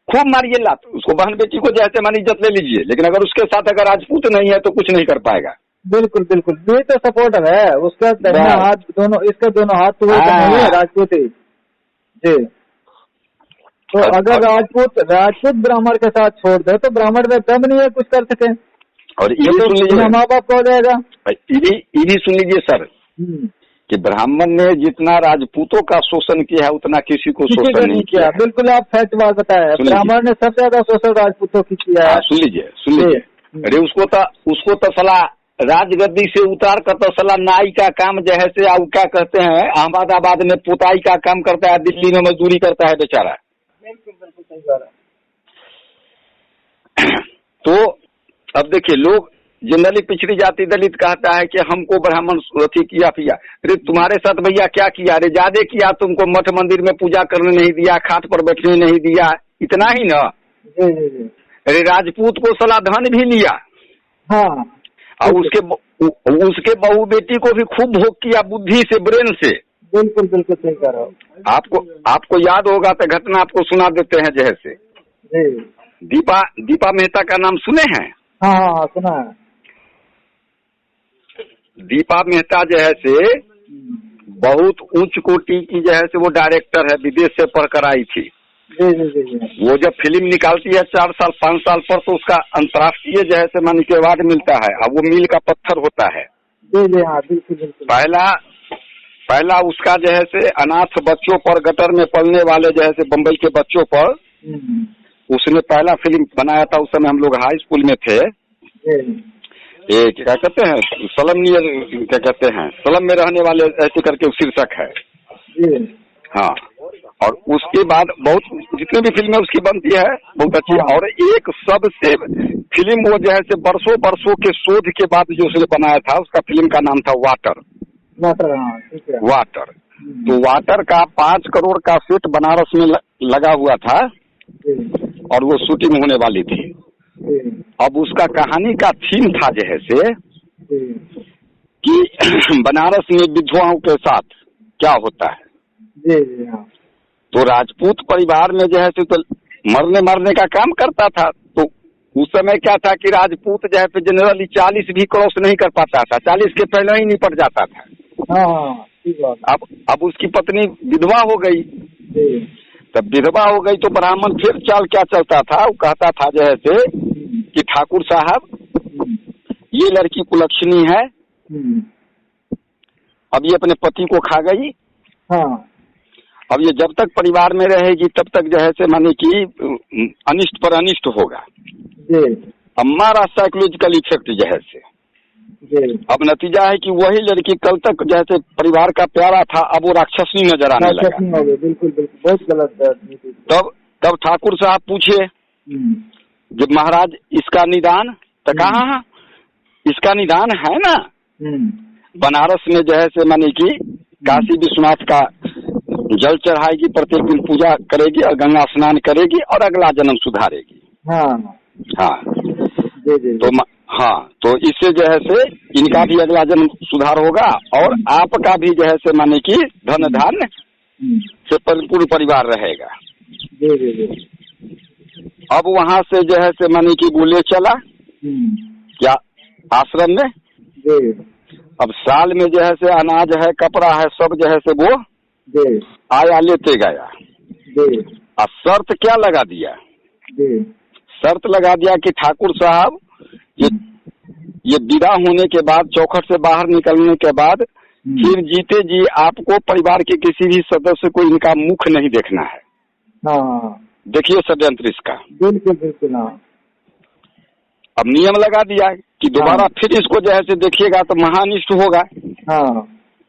खूब मारिए लात, उसको बहन बेटी को जैसे मान इज्जत ले लीजिए, लेकिन अगर उसके साथ अगर राजपूत नहीं है तो कुछ नहीं कर पाएगा। बिल्कुल बिल्कुल, ये तो सपोर्टर है उसका, हाथ दोनों, इसका दोनों हाथ तो नहीं है राजपूत ही। जी, तो अगर राजपूत ब्राह्मण के साथ छोड़ दे तो ब्राह्मण में दम नहीं है कुछ कर सके, और ये सुन लीजिए, माँ बाप को हो जाएगा। ये भी सुन लीजिए सर, कि ब्राह्मण ने जितना राजपूतों का शोषण किया है उतना किसी को शोषण नहीं किया। बिल्कुल, आप फैक्ट बात बताया, ब्राह्मण ने सबसे ज्यादा शोषण राजपूतों की किया है। सुन लीजिए, अरे उसको तो सला राजगद्दी से उतार कर तो सला नाई का काम जो है से, क्या कहते हैं, अहमदाबाद में पुताई का काम करता है, दिल्ली में मजदूरी करता है बेचारा। बिल्कुल सही बात है। तो अब देखिए, लोग जनरली पिछड़ी जाति दलित कहता है कि हमको ब्राह्मण अथी किया पिया। अरे तुम्हारे साथ भैया क्या किया? अरे ज्यादा किया, तुमको मठ मंदिर में पूजा करने नहीं दिया, खाट पर बैठने नहीं दिया, इतना ही ना। अरे राजपूत को सला धन भी लिया। हाँ, और उसके बहू बेटी को भी खूब भोग किया, बुद्धि से, ब्रेन से। बिल्कुल बिल्कुल सही कह रहा हूँ। आपको याद होगा तो घटना आपको सुना देते हैं जैसे। दीपा मेहता का नाम सुने हैं? हाँ, सुना है। दीपा मेहता जो है से बहुत उच्च कोटि की जो है से वो डायरेक्टर है, विदेश से पढ़कर आई थी। वो जब फिल्म निकालती है 4 साल 5 साल पर, तो उसका अंतर्राष्ट्रीय जो है से मान के अवार्ड मिलता है, और वो मील का पत्थर होता है। पहला उसका जो है से अनाथ बच्चों पर, गटर में पलने वाले जो है से बम्बई के बच्चों पर उसने पहला फिल्म बनाया था। उस समय हम लोग हाई स्कूल में थे, ये क्या कहते हैं, सलम नियर, क्या कहते हैं, सलम में रहने वाले, ऐसे करके शीर्षक है जी। हाँ। और उसके बाद बहुत जितनी भी फिल्में उसकी बनती है बहुत अच्छी। हाँ। और एक सबसे फिल्म वो जो है से वर्षों वर्षों के शोध के बाद जो उसने बनाया था, उसका फिल्म का नाम था वाटर। वाटर, हाँ ठीक है। वाटर, तो वाटर का 5 करोड़ का सेट बनारस में लगा हुआ था और वो शूटिंग होने वाली थी। अब उसका कहानी का थीम था जो है से कि बनारस में विधवाओं के साथ क्या होता है। जी हाँ। तो राजपूत परिवार में जो है से तो मरने मारने का काम करता था। तो उस समय क्या था कि राजपूत जो है तो जनरली 40 भी क्रॉस नहीं कर पाता था, 40 के पहले ही निपट जाता था। हाँ ठीक बात। अब उसकी पत्नी विधवा हो गई। तब विधवा हो गई तो ब्राह्मण फिर चाल क्या चलता था, वो कहता था जो है से कि ठाकुर साहब ये लड़की कुलक्षणी है, अब ये अपने पति को खा गई। हाँ। अब ये जब तक परिवार में रहेगी तब तक जो है से माने कि अनिष्ट पर अनिष्ट होगा। अब हमारा साइकोलॉजिकल इफेक्ट जो है से अब नतीजा है कि वही लड़की कल तक जैसे परिवार का प्यारा था, अब वो राक्षसी नजर आने लगा। बिल्कुल बिल्कुल, बहुत गलत। तब ठाकुर साहब पूछे जब महाराज इसका निदान, तो कहा इसका निदान है ना बनारस में जो है से माने कि काशी विश्वनाथ का जल चढ़ाएगी, प्रत्येक दिन पूजा करेगी और गंगा स्नान करेगी और अगला जन्म सुधारेगी। हाँ तो हाँ, तो इससे जो है से इनका भी अगला जन्म सुधार होगा और आपका भी जो है से माने कि धन धान्य से परिपूर्ण परिवार रहेगा। अब वहाँ से जो है से माने कि बोले चला क्या आश्रम में। अब साल में जो है से अनाज है, कपड़ा है, सब जो है से वो आया लेते गया। और शर्त क्या लगा दिया, शर्त लगा दिया कि ठाकुर साहब ये विदा होने के बाद, चौखट से बाहर निकलने के बाद फिर जीते जी आपको परिवार के किसी भी सदस्य को इनका मुख नहीं देखना है। देखिए षड्यंत्र इसका। बिल्कुल बिल्कुल। अब नियम लगा दिया कि दोबारा फिर इसको जो है से देखिएगा तो महानिष्ठ होगा।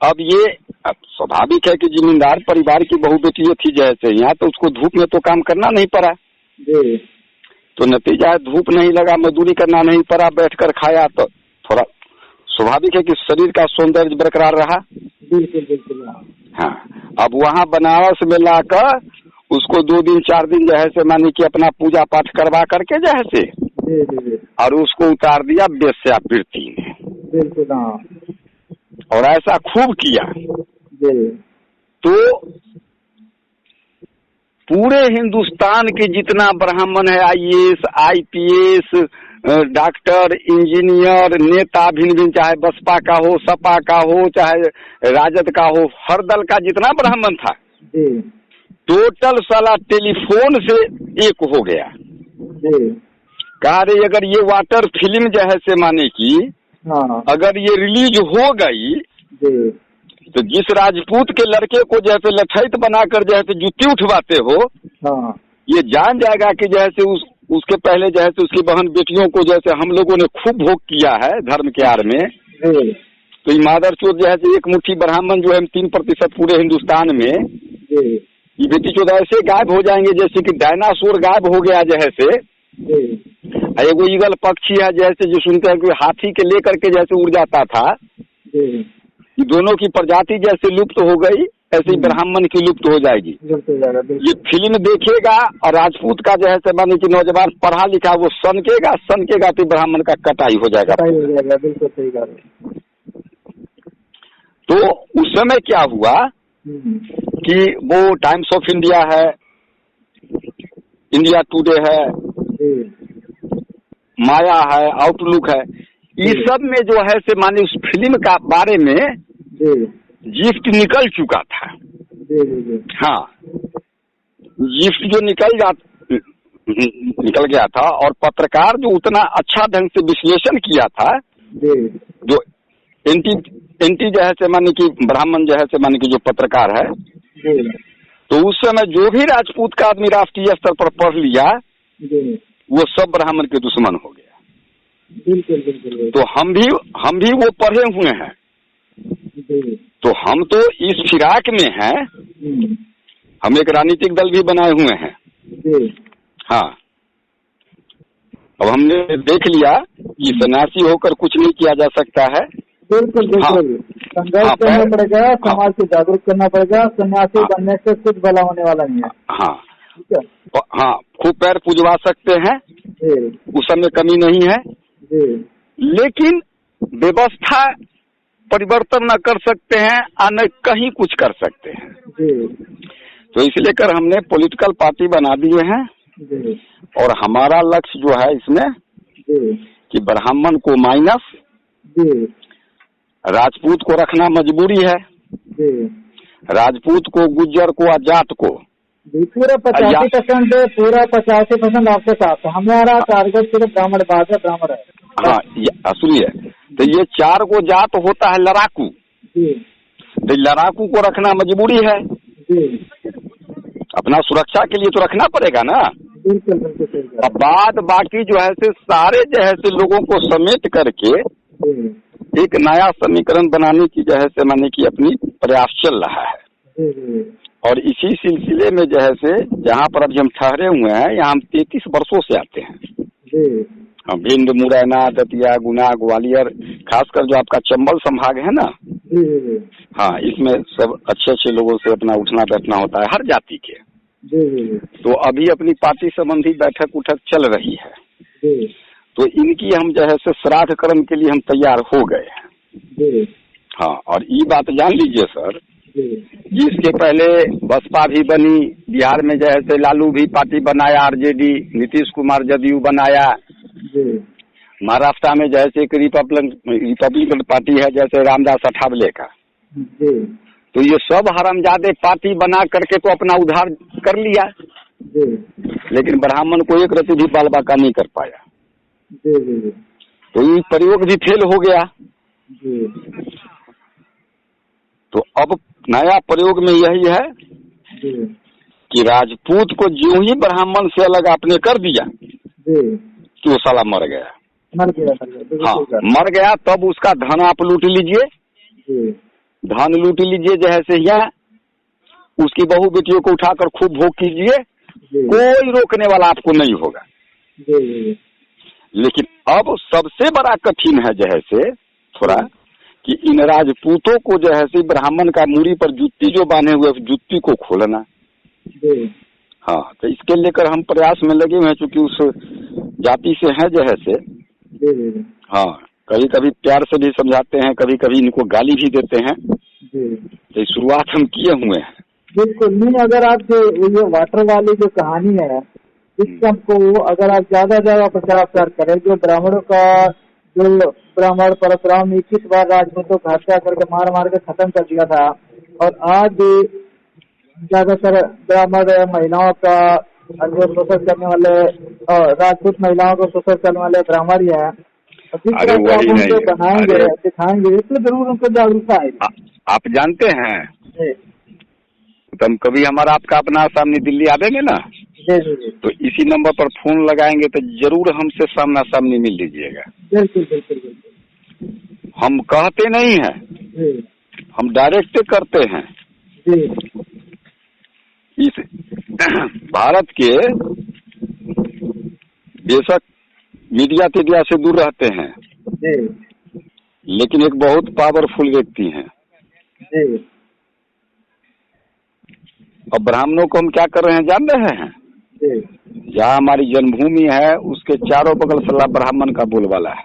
अब ये स्वाभाविक है कि जिम्मेदार परिवार की बहू बेटी थी जैसे, यहाँ तो उसको धूप में तो काम करना नहीं पड़ा। तो नतीजा है धूप नहीं लगा, मजदूरी करना नहीं पड़ा, बैठकर खाया, तो थोड़ा स्वाभाविक है कि शरीर का सौंदर्य बरकरार रहा। बिल्कुल बिल्कुल। हाँ, अब वहाँ बनारस में लाकर उसको 2 दिन 4 दिन जो है से मानी कि अपना पूजा पाठ करवा करके जो है से और उसको उतार दिया वेश्यावृत्ति में। बिल्कुल। और ऐसा खूब किया। तो पूरे हिंदुस्तान के जितना ब्राह्मण है, IAS, IPS, डॉक्टर, इंजीनियर, नेता भिन्न भिन्न, चाहे बसपा का हो, सपा का हो, चाहे राजद का हो, हर दल का जितना ब्राह्मण था टोटल साला टेलीफोन से एक हो गया। कहा रे अगर ये वाटर फिल्म जो है से माने की अगर ये रिलीज हो गई तो जिस राजपूत के लड़के को जैसे लठैत बनाकर जैसे जुत्ती उठवाते हो, ये जान जाएगा कि जैसे उसके पहले जैसे उसकी बहन बेटियों को जैसे हम लोगों ने खूब भोग किया है धर्म के आड़ में। तो ये मादरचोद जो है एक मुट्ठी ब्राह्मण जो है 3% पूरे हिंदुस्तान में, ये बेटी चोद ऐसे गायब हो जाएंगे जैसे कि डायनासोर गायब हो गया जैसे। एगो ईगल पक्षी है जैसे जो सुनते हैं कि हाथी के लेकर के जैसे उड़ जाता था, दोनों की प्रजाति जैसे लुप्त हो गई, ऐसे ब्राह्मण की लुप्त हो जाएगी। ये फिल्म देखेगा और राजपूत का जो है से माने कि नौजवान पढ़ा लिखा वो सनकेगा तो ब्राह्मण का कटाई हो जाएगा। बिल्कुल सही बात। तो उस समय क्या हुआ कि वो टाइम्स ऑफ इंडिया है, इंडिया टुडे है, माया है, आउटलुक है, इस सब में जो है से माने उस फिल्म का बारे में गिफ्ट निकल चुका था। हाँ, गिफ्ट जो निकल गया था और पत्रकार जो उतना अच्छा ढंग से विश्लेषण किया था, जो एंटी जो है से माने कि ब्राह्मण जो है से माने कि जो पत्रकार है, तो उस समय जो भी राजपूत का आदमी राष्ट्रीय स्तर पर पढ़ लिया वो सब ब्राह्मण के दुश्मन हो गया। बिल्कुल बिल्कुल। तो हम भी वो पढ़े हुए हैं। तो हम तो इस फिराक में हैं, हम एक राजनीतिक दल भी बनाए हुए हैं। हाँ, अब हमने देख लिया कि सन्यासी होकर कुछ नहीं किया जा सकता है। बिल्कुल बिल्कुल। संघर्ष करना पड़ेगा, समाज को जागरूक करना पड़ेगा। सन्यासी बनने से कुछ भला होने वाला नहीं है। हाँ ठीक है। हाँ, खूब पैर पुजवा सकते हैं, उस समय कमी नहीं है, लेकिन व्यवस्था परिवर्तन न कर सकते हैं और न कहीं कुछ कर सकते हैं। तो इसलिए कर हमने पॉलिटिकल पार्टी बना दिए हैं। और हमारा लक्ष्य जो है इसमें कि ब्राह्मण को माइनस, राजपूत को रखना मजबूरी है, राजपूत को, गुज्जर को और जाट को पूरा 85%, पूरा 85% आपके साथ है। हमारा टारगेट सिर्फ ब्राह्मण ब्राह्मण है। हाँ, सुनिए, तो ये 4 को जात होता है लड़ाकू, तो लड़ाकू को रखना मजबूरी है। अपना सुरक्षा के लिए तो रखना पड़ेगा ना। बिल्कुल बिल्कुल। अब बाद बाकी जो है से सारे जो है से लोगों को समेट करके एक नया समीकरण बनाने की जो है से माने की अपनी प्रयास चल रहा है। और इसी सिलसिले में जो है से जहाँ पर अभी हम ठहरे हुए हैं, यहाँ हम 33 वर्षों से आते हैं। हाँ, भिंड, मुरैना, दतिया, गुना, ग्वालियर, खासकर जो आपका चंबल संभाग है ना, हाँ, इसमें सब अच्छे लोगों से अपना उठना बैठना होता है, हर जाति के। तो अभी अपनी पार्टी संबंधी बैठक उठक चल रही है। तो इनकी हम जो है से श्राद्ध कर्म के लिए हम तैयार हो गए हैं। हाँ, और ये बात जान लीजिए सर, इसके पहले बसपा भी बनी, बिहार में जो है से लालू भी पार्टी बनाया, आरजेडी, नीतीश कुमार जदयू बनाया, महाराष्ट्र में जैसे एक रिपब्लिकन पार्टी है जैसे रामदास अठावले का। तो ये सब हरामजादे पार्टी बना करके तो अपना उद्धार कर लिया, लेकिन ब्राह्मण को एक रत्ती भी बाल बाका नहीं कर पाया। तो ये प्रयोग भी फेल हो गया। तो अब नया प्रयोग में यही है कि राजपूत को ज्यों ही ब्राह्मण से अलग आपने कर दिया कि वो साला मर गया। हाँ, मर गया, तब उसका धन आप लूट लीजिए, धन लूट लीजिए जो है से, यहाँ उसकी बहू बेटियों को उठाकर खूब भोग कीजिए, कोई रोकने वाला आपको नहीं होगा। लेकिन अब सबसे बड़ा कठिन है जो है से थोड़ा कि इन राजपूतों को जो है से ब्राह्मण का मूरी पर जुत्ती जो बांधे हुए जुत्ती को खोलना। हाँ, तो इसके लेकर हम प्रयास में लगे हुए हैं, चूंकि उस जाति से है जो है से। हाँ, कभी कभी प्यार से भी समझाते हैं, कभी कभी इनको गाली भी देते हैं। तो शुरुआत हम किए हुए हैं। बिल्कुल नहीं, अगर आप ये वाटर वाली जो कहानी है, इसको अगर आप ज्यादा प्रचार करें, जो ब्राह्मणों का, जो ब्राह्मण परशुराम 21 बार राजपूतों को हत्या करके मार के खत्म कर दिया था, और आज ज्यादातर ब्राह्मण महिलाओं का जो शोषण करने वाले, राजपूत महिलाओं को शोषण करने वाले ब्राह्मण ही है। अरे वही नहीं बनाएंगे, दिखाएंगे, तो जरूर उनको जागरूकता आएगी। आप जानते हैं, तो कभी हमारा आपका अपना सामने दिल्ली आवेंगे ना, तो इसी नंबर पर फोन लगाएंगे तो जरूर हमसे सामना सामने मिल लीजिएगा। बिल्कुल बिल्कुल बिल्कुल। हम कहते नहीं हैं, हम डायरेक्ट करते हैं। इस भारत के बेशक मीडिया से दूर रहते हैं, लेकिन एक बहुत पावरफुल व्यक्ति हैं। और ब्राह्मणों को हम क्या कर रहे हैं जान रहे हैं? जहाँ हमारी जन्मभूमि है उसके चारों बगल सला ब्राह्मण का बोलबाला है।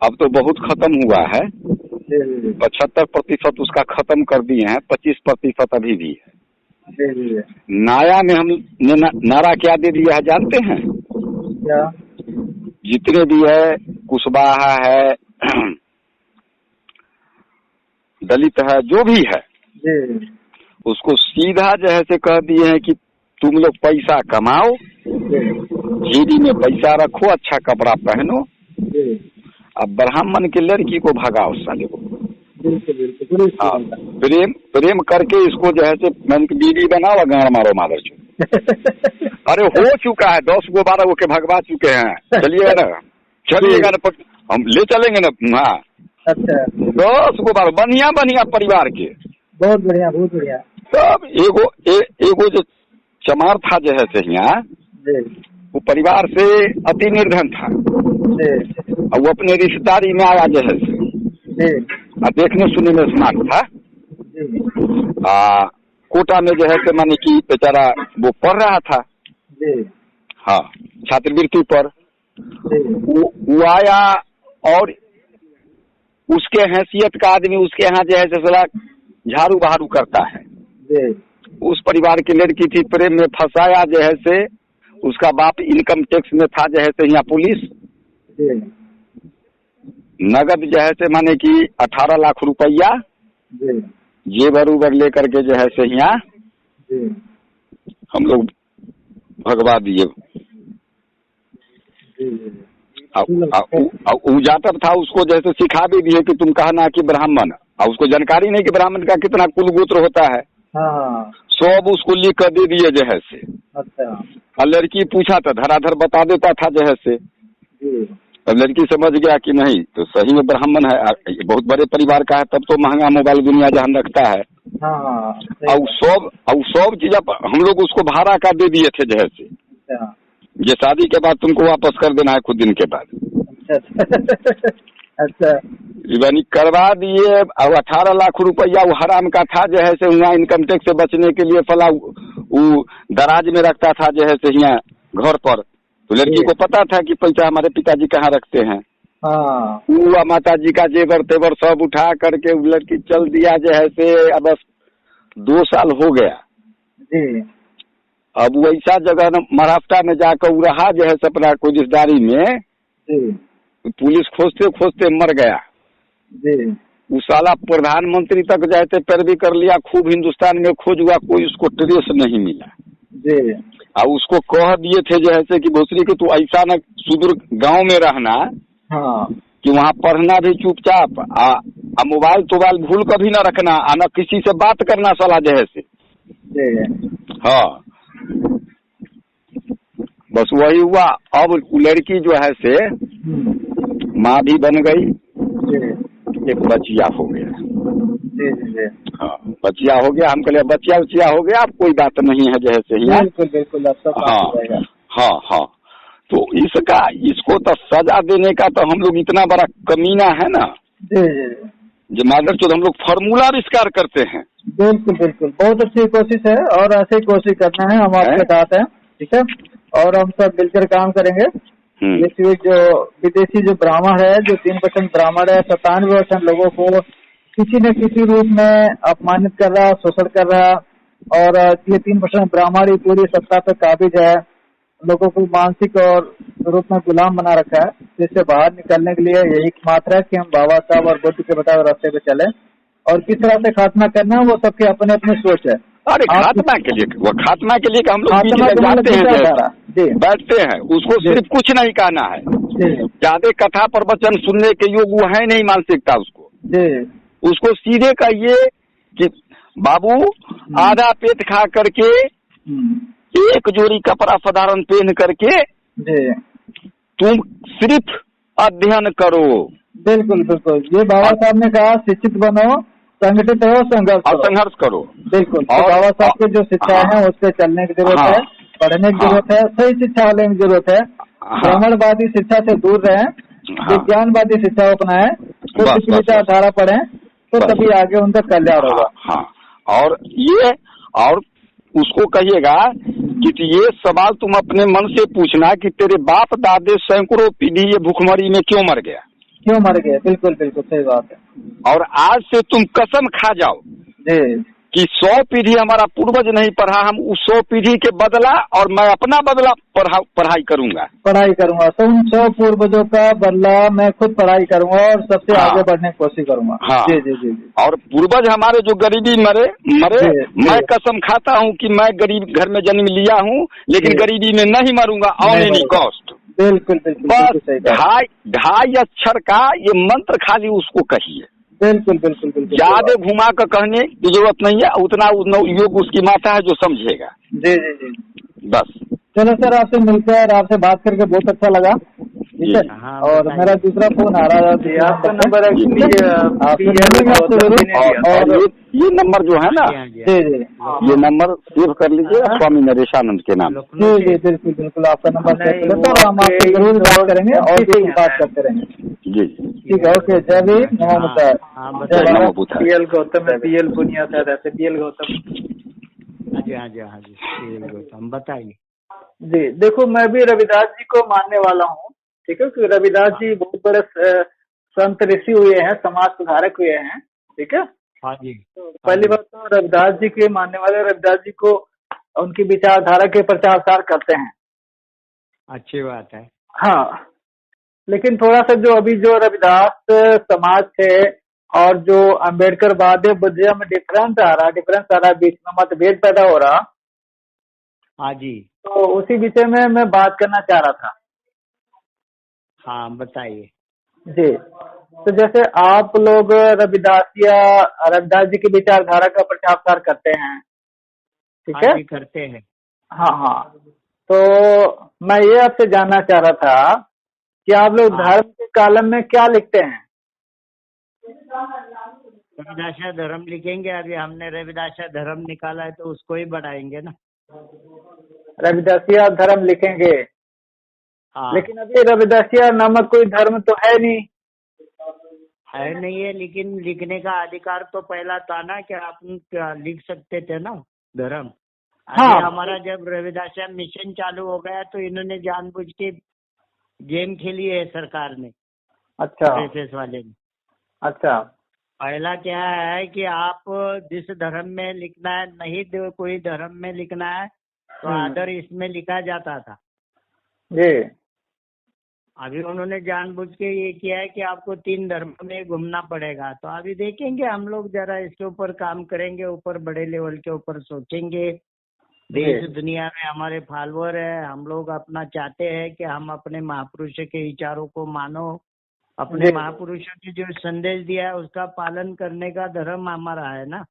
अब तो बहुत खत्म हुआ है, 75% उसका खत्म कर दिए हैं, 25% अभी भी है। नाया में हमने नारा क्या दे दिया है जानते हैं? क्या? जितने भी है, कुशवाहा है, दलित है, जो भी है, उसको सीधा जो है से कह दिए हैं कि तुम लोग पैसा कमाओ, जेबी में पैसा रखो, अच्छा कपड़ा पहनो, अब ब्राह्मण के लड़की को भगाओ साले को। हाँ, प्रेम करके इसको जो है से बीवी बनाओ, गाड़ मारो मादर चो। अरे हो चुका है, 10 गो 12 गो के भगवा चुके हैं। चलिए ना, चलिएगा ना, हम ले चलेंगे ना। हाँ अच्छा 10 गो बार बढ़िया बढ़िया परिवार के, बहुत बढ़िया बहुत बढ़िया। तब एगो जो चमार था जो है से यहाँ, जी वो परिवार से अति निर्धन था, जी और वो अपने रिश्तेदारी में आया जो है से, जी और देखने सुनने में स्मार्ट था। जी कोटा में जो है से माने कि बेचारा वो पढ़ रहा था। जी हाँ छात्रवृत्ति पर जी वो आया, और उसके हैसियत का आदमी उसके यहाँ जो है से साला झाड़ू बहारू करता है। जी उस परिवार की लड़की थी, प्रेम में फंसाया जो है से, उसका बाप इनकम टैक्स में था जो है से यहाँ पुलिस। जी नगद जो है से माने कि 18 लाख रुपया जी जेवर उबर लेकर के जो है से यहाँ जी हम लोग भगवा दिए। जातक था, उसको जैसे सिखा भी दिए कि तुम कहना कि ब्राह्मण, और उसको जानकारी नहीं कि ब्राह्मण का कितना कुल गोत्र होता है। हाँ सब उसको लिख कर दे दिए जो है से। अच्छा और लड़की पूछा तो धराधर बता देता था जो है से। जी अब लड़की समझ गया कि नहीं तो सही में ब्राह्मण है, बहुत बड़े परिवार का है, तब तो महंगा मोबाइल दुनिया जहां रखता है। हाँ और सब चीज हम लोग उसको भाड़ा का दे दिए थे जो है से। अच्छा ये शादी के बाद तुमको वापस कर देना है कुछ दिन के बाद। अच्छा यानी करवा दिए। और 18 लाख रुपया वो हराम का था जो है से, वहाँ इनकम टैक्स से बचने के लिए फला वो दराज में रखता था जो है से यहाँ घर पर। तो लड़की को पता था कि पैसा हमारे पिताजी कहाँ रखते हैं। हाँ वो माता जी का जेवर तेवर सब उठा करके वो लड़की चल दिया जो है से। अब बस 2 साल हो गया जी। अब वैसा जगह न महाराष्ट्र में जाकर रहा जो है अपना कोई रिश्तेदारी में जी पुलिस खोजते खोजते मर गया जी। वो साला प्रधानमंत्री तक जाते पैरवी कर लिया, खूब हिंदुस्तान में खोज हुआ, कोई उसको ट्रेस नहीं मिला जी। और उसको कह दिए थे जो है कि भोसरी कि तू ऐसा न सुदूर गांव में रहना। हाँ कि वहाँ पढ़ना भी चुपचाप, आ मोबाइल तोबाइल भूल कभी न रखना, आ न किसी से बात करना साला जो है से। हाँ बस वही हुआ। अब लड़की जो है से माँ भी बन गई, एक बचिया हो गया। हाँ बचिया हो गया। हम कहले बचिया उचिया हो गया, अब कोई बात नहीं है जो है से। बिल्कुल बिल्कुल। हाँ हाँ तो इसको तो सजा देने का तो हम लोग इतना बड़ा कमीना है ना जो मादर चौथ हम लोग फार्मूला आविष्कार करते हैं। बिल्कुल बिल्कुल बहुत अच्छी कोशिश है और ऐसे ही कोशिश करना है। हम आपके साथ हैं, ठीक है, और हम सब मिलकर काम करेंगे। इस जो विदेशी जो ब्राह्मण है, जो 3% ब्राह्मण है, 97% लोगों को किसी न किसी रूप में अपमानित कर रहा, शोषण कर रहा, और ये 3% ब्राह्मण ही पूरी सत्ता पे काबिज है, लोगों को मानसिक और रूप में गुलाम बना रखा है। जिससे बाहर निकलने के लिए यही मात्रा है कि हम बाबा साहब और बुद्ध के बताए रास्ते पे चले, और किस तरह से खात्मा करना वो सबके अपने अपने सोच है। अरे खात्मा के लिए हम लोग जाते हैं, बैठते हैं, उसको सिर्फ कुछ नहीं कहना है, ज्यादा कथा प्रवचन सुनने के योग वो है नहीं मानसिकता उसको सीधे कहिए कि बाबू आधा पेट खा करके एक जोड़ी कपड़ा साधारण पहन करके तुम सिर्फ अध्ययन करो। बिल्कुल बिल्कुल, ये बाबा साहब ने कहा शिक्षित बनो, संगठित रहो, संघर्ष करो। बिल्कुल, और बाबा साहब की जो शिक्षा है उस पर चलने की जरूरत है, पढ़ने की जरूरत है, सही शिक्षा लेने की जरूरत है। ब्राह्मणवादी शिक्षा से दूर रहें, विज्ञानवादी शिक्षा अपनाएं, तो विचारधारा पढ़ें, तो तभी आगे उनका कल्याण होगा। हाँ और उसको कहिएगा कि ये सवाल तुम अपने मन से पूछना कि तेरे बाप दादे सैकड़ों पीढ़ी ये भूखमरी में क्यों मर गया। बिल्कुल बिल्कुल सही बात है। और आज से तुम कसम खा जाओ कि 100 पीढ़ी हमारा पूर्वज नहीं पढ़ा, हम उस 100 पीढ़ी के बदला और मैं अपना बदला पढ़ाई करूंगा। तो उन 100 पूर्वजों का बदला मैं खुद पढ़ाई करूंगा और सबसे आगे बढ़ने की कोशिश करूंगा। हाँ जी। और पूर्वज हमारे जो गरीबी मरे मैं कसम खाता हूँ कि मैं गरीब घर में जन्म लिया हूँ, लेकिन गरीबी में नहीं मरूंगा ऑन एनी कॉस्ट। बिल्कुल बस 2.5 अक्षर का ये मंत्र खाली उसको कहिए। बिल्कुल ज्यादा घुमा कर कहने की जरूरत नहीं है, उतना योग उसकी माता है जो समझेगा। जी। बस चलो सर, आपसे मिलकर आपसे बात करके बहुत अच्छा लगा। ठीक है। हाँ, और बताइए। मेरा दूसरा फोन आ रहा है, आपका नंबर आप एक्चुअली मिलेंगे आपसे जरूर। और ये नंबर जो है ना, हाँ जी, जी जी ये नंबर सेव कर लीजिए स्वामी नरेशानंद के नाम। जी जी, बिल्कुल बिल्कुल, आपका नंबर सेव कर लेता हूँ। हम आपसे जरूर बात करेंगे और भी बात करते रहेंगे। जी ठीक है, ओके। जय भीम, नमो बुद्धाय। हाँ जय बताइए। नमो भारत। बुद्धाय। पीएल गौतम है, पीएल पुनिया शायद ऐसे, पीएल गौतम। हाँ जी, हाँ जी, हाँ जी, ठीक है, तो हम बताइए। जी देखो, मैं भी रविदास जी को मानने वाला हूँ। ठीक है, क्योंकि रविदास जी बहुत बड़े संत ऋषि हुए हैं, समाज सुधारक हुए हैं। ठीक है, हाँ जी, तो पहली बात तो रविदास जी के मानने वाले रविदास जी को उनकी विचारधारा के प्रचार प्रसार करते हैं। अच्छी बात है। हाँ, लेकिन थोड़ा सा जो अभी जो रविदास समाज थे और जो अम्बेडकर बाद बुद्धिज्म में डिफरेंस आ रहा है, बीच में मतभेद पैदा हो रहा, हाँ जी, तो उसी विषय में मैं बात करना चाह रहा था। हाँ बताइए। जी, तो जैसे आप लोग रविदास जी की विचारधारा का प्रचार प्रसार करते हैं। ठीक हाँ है, जी, करते हैं। हाँ हाँ, तो मैं ये आपसे जानना चाह रहा था कि आप लोग हाँ। धर्म के कॉलम में क्या लिखते हैं? रविदासा धर्म लिखेंगे। अभी हमने रविदासा धर्म निकाला है तो उसको ही बढ़ाएंगे ना। रविदासिया धर्म लिखेंगे, हाँ, लेकिन अभी रविदासिया नामक कोई धर्म तो है नहीं। है नहीं है, लेकिन लिखने का अधिकार तो पहला था ना कि आप लिख सकते थे ना धर्म। हाँ। अभी हमारा जब रविदासा मिशन चालू हो गया तो इन्होंने जानबूझ के गेम खेली है सरकार ने, अच्छा आरएसएस वाले ने। अच्छा पहला क्या है कि आप जिस धर्म में लिखना है, नहीं कोई धर्म में लिखना है तो अदर इसमें लिखा जाता था। जी अभी उन्होंने जानबूझ के ये किया है कि आपको 3 धर्म में घूमना पड़ेगा। तो अभी देखेंगे हम लोग, जरा इसके ऊपर काम करेंगे, ऊपर बड़े लेवल के ऊपर सोचेंगे। देश दुनिया में हमारे फॉलोअर है, हम लोग अपना चाहते हैं कि हम अपने महापुरुषों के विचारों को मानो, अपने महापुरुषों ने जो संदेश दिया है उसका पालन करने का धर्म हमारा है ना।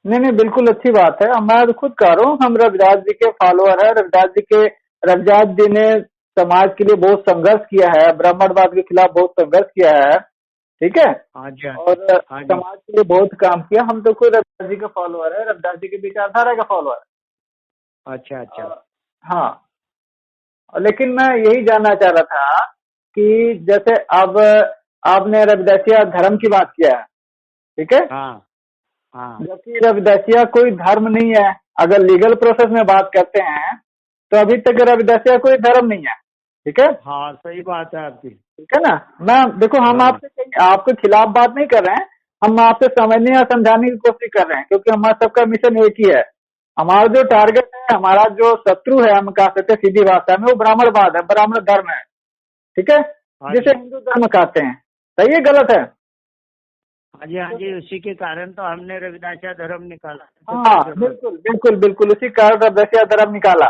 नहीं नहीं, बिल्कुल अच्छी बात है। मैं तो खुद कह रहा हूँ, हम रविदास जी के फॉलोअर है। रविदास जी ने समाज के लिए बहुत संघर्ष किया है, ब्राह्मणवाद के खिलाफ बहुत संघर्ष किया है। ठीक है, हाँ जी, और हाँ जी, समाज के लिए बहुत काम किया। हम तो खुद रविदास जी के फॉलोअर है, रविदास जी की विचारधारा का फॉलोअर है। अच्छा अच्छा। हाँ, लेकिन मैं यही जानना चाह रहा था कि जैसे अब आपने रविदासिया धर्म की बात किया है। ठीक है, हाँ हाँ, जबकि रविदासिया कोई धर्म नहीं है। अगर लीगल प्रोसेस में बात करते हैं तो अभी तक रविदासिया कोई धर्म नहीं है। ठीक है, हाँ सही बात है आपकी। ठीक है ना। मैं देखो, हम हाँ। आपके खिलाफ बात नहीं कर रहे हैं, हम आपसे समझने या समझाने की कोशिश कर रहे हैं, क्योंकि हमारा सबका मिशन एक ही है। हमारा जो टारगेट है, हमारा जो शत्रु है, हम कह सकते हैं सीधी भाषा में, वो ब्राह्मणवाद है, ब्राह्मण धर्म है। ठीक है, जिसे हिंदू धर्म कहते हैं। सही है गलत है? हाँ जी, हाँ जी, उसी के कारण तो हमने रविदासा धर्म निकाला। हाँ बिल्कुल बिल्कुल बिल्कुल, उसी कारण रविदासिया धर्म निकाला।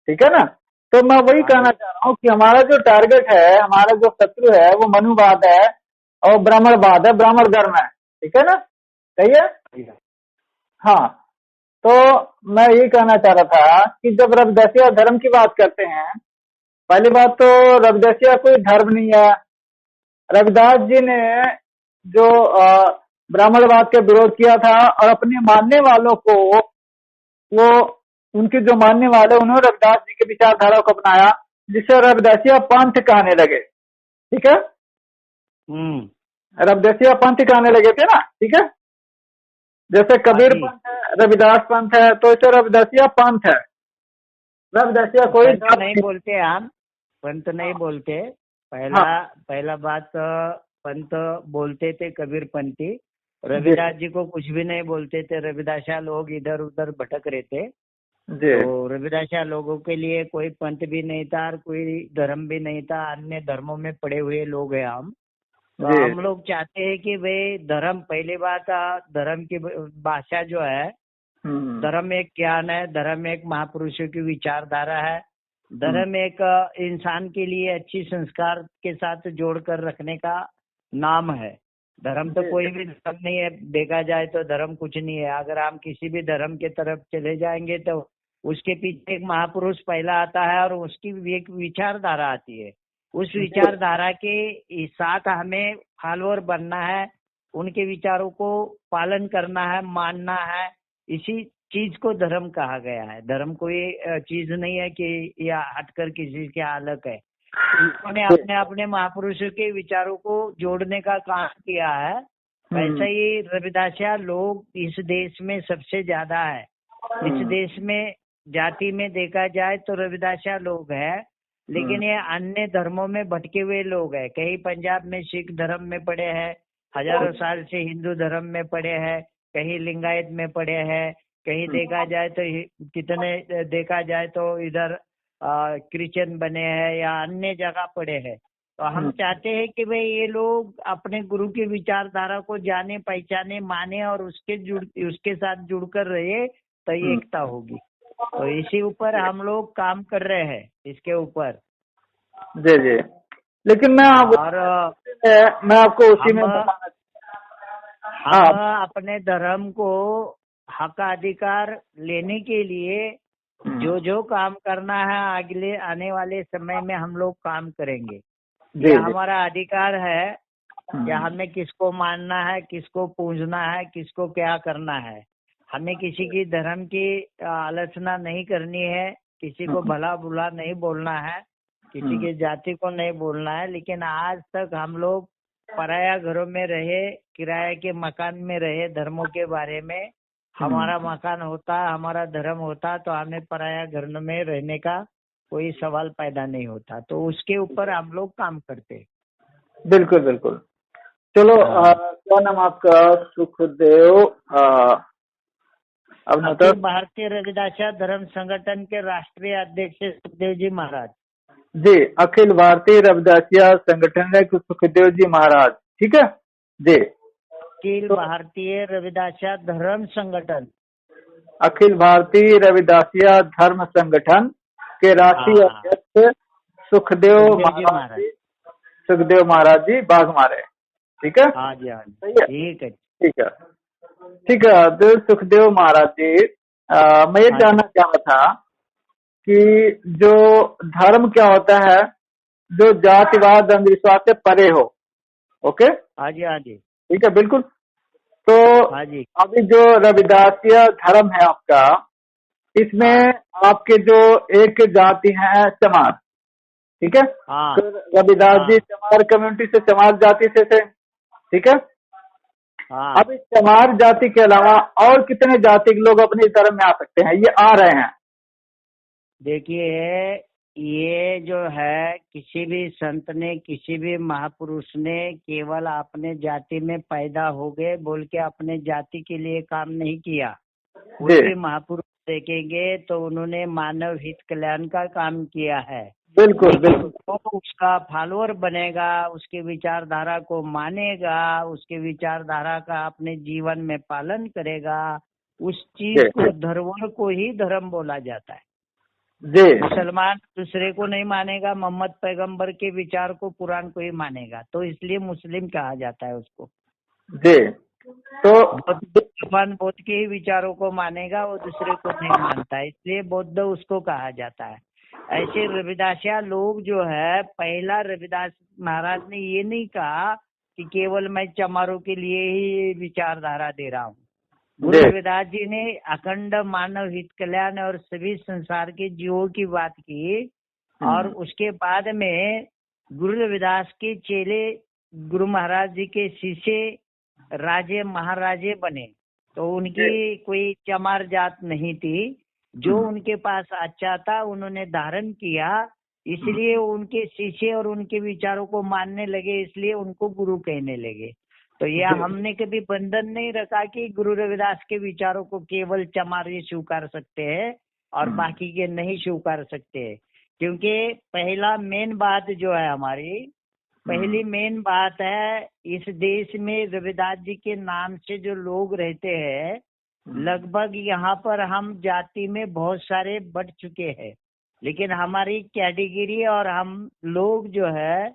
ठीक है ना। तो मैं वही कहना चाह रहा हूँ कि हमारा जो टारगेट है, हमारा जो शत्रु है, वो मनुवाद है और ब्राह्मणवाद है, ब्राह्मण धर्म है। ठीक है ना, सही है। हाँ, तो मैं ये कहना चाह रहा था कि जब रविदासिया धर्म की बात करते हैं, पहली बात तो रविदासिया कोई धर्म नहीं है। रविदास जी ने जो ब्राह्मणवाद का विरोध किया था और अपने मानने वालों को, वो उनके जो मानने वाले, उन्होंने रविदास जी के विचारधारा को अपनाया, जिससे रविदासिया पंथ कहने लगे। ठीक है, रविदासिया पंथ कहने लगे थे ना। ठीक है, जैसे कबीर पंथ है, रविदास पंथ है, तो इसे रविदासिया पंथ है। रविदासिया कोई पंथ नहीं बोलते, हम पंथ नहीं बोलते। पहला बात, पंथ बोलते थे कबीरपंथी, रविदास जी को कुछ भी नहीं बोलते थे। रविदासा लोग इधर उधर भटक रहे थे, तो रविदासा लोगों के लिए कोई पंथ भी नहीं था और कोई धर्म भी नहीं था। अन्य धर्मों में पड़े हुए लोग हैं हम। तो हम लोग चाहते हैं कि भाई धर्म, पहली बात धर्म की भाषा जो है, धर्म एक ज्ञान है, धर्म एक महापुरुषों की विचारधारा है, धर्म एक इंसान के लिए अच्छी संस्कार के साथ जोड़कर रखने का नाम है। धर्म तो कोई भी धर्म नहीं है, देखा जाए तो धर्म कुछ नहीं है। अगर हम किसी भी धर्म के तरफ चले जाएंगे तो उसके पीछे एक महापुरुष पहला आता है और उसकी एक विचारधारा आती है। उस विचारधारा के साथ हमें फॉलोअर बनना है, उनके विचारों को पालन करना है, मानना है। इसी चीज को धर्म कहा गया है। धर्म कोई चीज नहीं है कि या हटकर किसी के अलग है। उन्होंने अपने अपने महापुरुषों के विचारों को जोड़ने का काम किया है। वैसे ही रविदासिया लोग इस देश में सबसे ज्यादा है। इस देश में जाति में देखा जाए तो रविदासिया लोग हैं, लेकिन ये अन्य धर्मों में भटके हुए लोग हैं। कहीं पंजाब में सिख धर्म में पड़े हैं, हजारों साल से हिंदू धर्म में पड़े हैं, कहीं लिंगायत में पड़े हैं, कहीं देखा जाए तो कितने देखा जाए तो इधर क्रिश्चियन बने हैं या अन्य जगह पड़े हैं। तो हम चाहते हैं कि भाई ये लोग अपने गुरु की विचारधारा को जाने, पहचाने, माने और उसके साथ जुड़कर रहे तो ये एकता होगी। तो इसी ऊपर हम लोग काम कर रहे हैं, इसके ऊपर। जी जी। लेकिन मैं आपको उसी में हम अपने धर्म को हक अधिकार लेने के लिए जो जो काम करना है अगले आने वाले समय में हम लोग काम करेंगे। ये हमारा अधिकार है कि हमें किसको मानना है, किसको पूजना है, किसको क्या करना है। हमें किसी की धर्म की आलोचना नहीं करनी है, किसी को भला बुरा नहीं बोलना है, किसी की जाति को नहीं बोलना है। लेकिन आज तक हम लोग पराया घरों में रहे, किराए के मकान में रहे। धर्मों के बारे में हमारा मकान होता, हमारा धर्म होता तो हमें पराया घर में रहने का कोई सवाल पैदा नहीं होता। तो उसके ऊपर हम लोग काम करते। बिल्कुल बिल्कुल। चलो क्या नाम आपका? सुखदेव अखिल भारतीय रविदासिया धर्म संगठन के राष्ट्रीय अध्यक्ष सुखदेव जी महाराज। जी, अखिल भारतीय रविदासिया संगठन है सुखदेव जी महाराज। ठीक है जी। अखिल भारतीय रविदासिया धर्म संगठन, अखिल भारतीय रविदासिया धर्म संगठन के राष्ट्रीय अध्यक्ष सुखदेव महाराज जी बाघमारे। ठीक है। हाँ जी, हाँ जी, ठीक है, ठीक है, ठीक है। तो सुखदेव महाराज जी, मैं ये जानना चाह रहा था कि जो धर्म क्या होता है जो जातिवाद अंधविश्वास से परे हो। ओके। हाँ जी, हाँ जी, ठीक है, बिल्कुल। तो हाँ जी, अभी जो रविदासिया धर्म है आपका, इसमें आपके जो एक जाति है चमार। ठीक है। तो रविदास जी चमार कम्युनिटी से, चमार जाति से थे। ठीक है। अब इस चमार जाति के अलावा और कितने जाति के लोग अपने धर्म में आ सकते हैं? ये आ रहे हैं। देखिए, ये जो है किसी भी संत ने, किसी भी महापुरुष ने केवल अपने जाति में पैदा हो गए बोल के अपने जाति के लिए काम नहीं किया। कोई भी महापुरुष देखेंगे तो उन्होंने मानव हित कल्याण का काम किया है। बिल्कुल बिल्कुल। तो उसका फॉलोअर बनेगा, उसके विचारधारा को मानेगा, उसके विचारधारा का अपने जीवन में पालन करेगा, उस चीज को, धरोहर को ही धर्म बोला जाता है। मुसलमान दूसरे को नहीं मानेगा, मोहम्मद पैगंबर के विचार को, कुरान को ही मानेगा, तो इसलिए मुस्लिम कहा जाता है उसको। जी। तो भगवान बुद्ध के ही विचारों को मानेगा, वो दूसरे को नहीं मानता, इसलिए बौद्ध उसको कहा जाता है। ऐसे रविदासिया लोग जो है, पहला रविदास महाराज ने ये नहीं कहा कि केवल मैं चमारों के लिए ही विचारधारा दे रहा हूँ। गुरु रविदास जी ने अखंड मानव हित कल्याण और सभी संसार के जीवों की बात की। और उसके बाद में गुरु रविदास के चेले गुरु महाराज जी के शिष्य राजे महाराजे बने, तो उनकी कोई चमार जात नहीं थी। जो उनके पास अच्छा था उन्होंने धारण किया, इसलिए उनके शिष्य और उनके विचारों को मानने लगे, इसलिए उनको गुरु कहने लगे। तो यह हमने कभी बंधन नहीं रखा कि गुरु रविदास के विचारों को केवल चमार ही स्वीकार सकते हैं और बाकी के नहीं स्वीकार सकते। क्योंकि पहला मेन बात जो है, हमारी पहली मेन बात है, इस देश में रविदास जी के नाम से जो लोग रहते हैं, लगभग यहाँ पर हम जाति में बहुत सारे बढ़ चुके हैं, लेकिन हमारी कैटेगरी और हम लोग जो है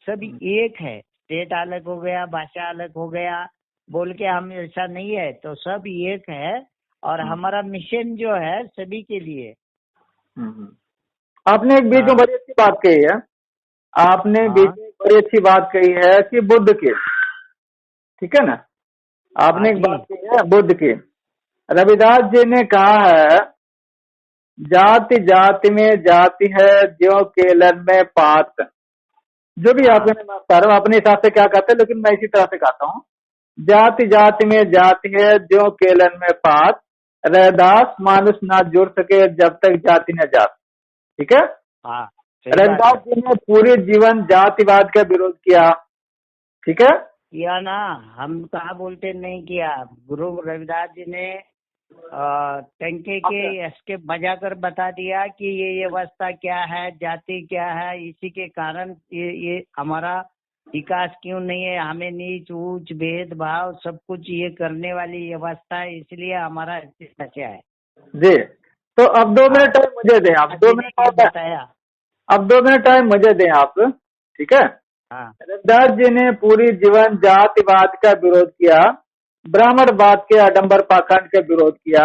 सब एक है। स्टेट अलग हो गया, भाषा अलग हो गया बोल के हम ऐसा नहीं है, तो सब एक है। और हमारा मिशन जो है सभी के लिए। आपने एक बीच में बड़ी अच्छी बात कही है आपने हाँ। बीच में बड़ी अच्छी बात कही है कि बुद्ध के, ठीक है ना, आपने एक जी। बात कही है बुद्ध की। रविदास जी ने कहा है, जाति जाति में जाति है, ज्यों केलन में पात। जो भी हाँ। आपने मास्टर अपने हिसाब से क्या कहते हैं, लेकिन मैं इसी तरह से कहता हूँ, जाति जाति में जाति है, ज्यों केलन में पात। रैदास मानुष ना जुड़ सके जब तक जाति न जात। ठीक है। हाँ, सही बात रविदास है। जी ने पूरे जीवन जातिवाद का विरोध किया। ठीक है। किया ना, हम कहाँ बोलते नहीं किया। गुरु रविदास जी ने टंके के इसके बजा कर बता दिया कि ये अवस्था क्या है, जाति क्या है, इसी के कारण ये हमारा विकास क्यों नहीं है, हमें नीच ऊंच भेदभाव सब कुछ ये करने वाली अवस्था है, इसलिए हमारा बचा है जी। तो अब 2 मिनट टाइम मुझे दें आप, 2 मिनट ये टाइम, बताया। अब 2 मिनट टाइम मुझे दें आप। ठीक है। हाँ। रविदास जी ने पूरी जीवन जातिवाद का विरोध किया, ब्राह्मणवाद के आडंबर पाखंड का विरोध किया।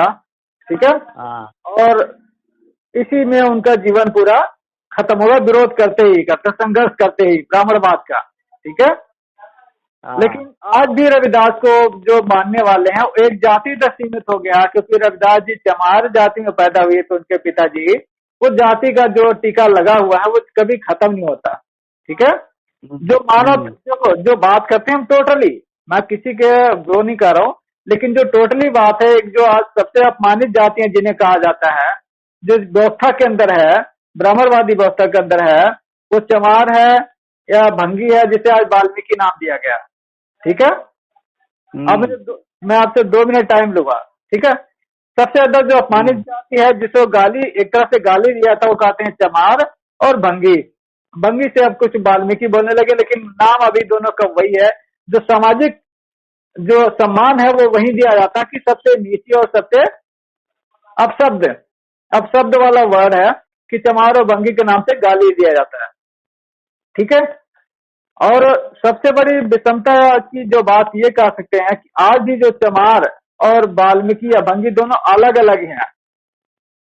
ठीक है। हाँ। और इसी में उनका जीवन पूरा खत्म होगा, विरोध करते ही करते, संघर्ष करते ही ब्राह्मणवाद का। ठीक है। हाँ। लेकिन आज भी रविदास को जो मानने वाले हैं वो एक जाति तक सीमित हो गया, क्योंकि रविदास जी चमार जाति में पैदा हुए तो उनके पिताजी, वो जाति का जो टीका लगा हुआ है वो कभी खत्म नहीं होता। ठीक है। जो मानव जो बात करते हैं हम टोटली, मैं किसी के वो नहीं कर रहा हूँ, लेकिन जो टोटली बात है, एक जो आज सबसे अपमानित जातियां जिन्हें कहा जाता है, जो व्यवस्था के अंदर है, ब्राह्मणवादी व्यवस्था के अंदर है, वो चमार है या भंगी है, जिसे आज वाल्मीकि नाम दिया गया। ठीक है। अब मैं आपसे 2 मिनट टाइम लूंगा। ठीक है। सबसे ज्यादा जो अपमानित जाति है, जिसको गाली, एक तरह से गाली दिया था, वो कहते हैं चमार और भंगी। भंगी से अब कुछ वाल्मीकि बोलने लगे, लेकिन नाम अभी दोनों का वही है। जो सामाजिक जो सम्मान है वो वही दिया जाता है कि सबसे नीची और सबसे अपशब्द वाला वर्ड है कि चमार और भंगी के नाम से गाली दिया जाता है। ठीक है। और सबसे बड़ी विषमता की जो बात ये कह सकते हैं कि आज भी जो चमार और वाल्मीकि या भंगी दोनों अलग अलग हैं,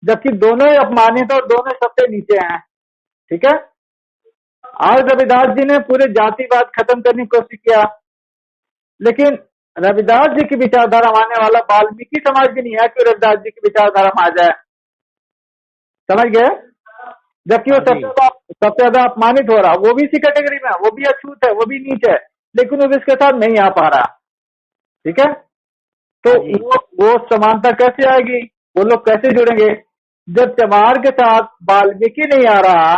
जबकि दोनों ही अपमानित और दोनों सबसे नीचे हैं। ठीक है। आज रविदास जी ने पूरे जातिवाद खत्म करने की कोशिश किया, लेकिन रविदास जी की विचारधारा मानने वाला वाल्मीकि समाज भी नहीं है कि रविदास जी की विचारधारा में आ जाए। समझ गए। जबकि वो सबसे ज्यादा अपमानित हो रहा, वो भी इसी कैटेगरी में है, वो भी अछूत है, वो भी नीच है, लेकिन वो इसके साथ नहीं आ पा रहा। ठीक है। तो वो समानता कैसे आएगी, वो लोग कैसे जुड़ेंगे? जब चमार के साथ वाल्मीकि नहीं आ रहा,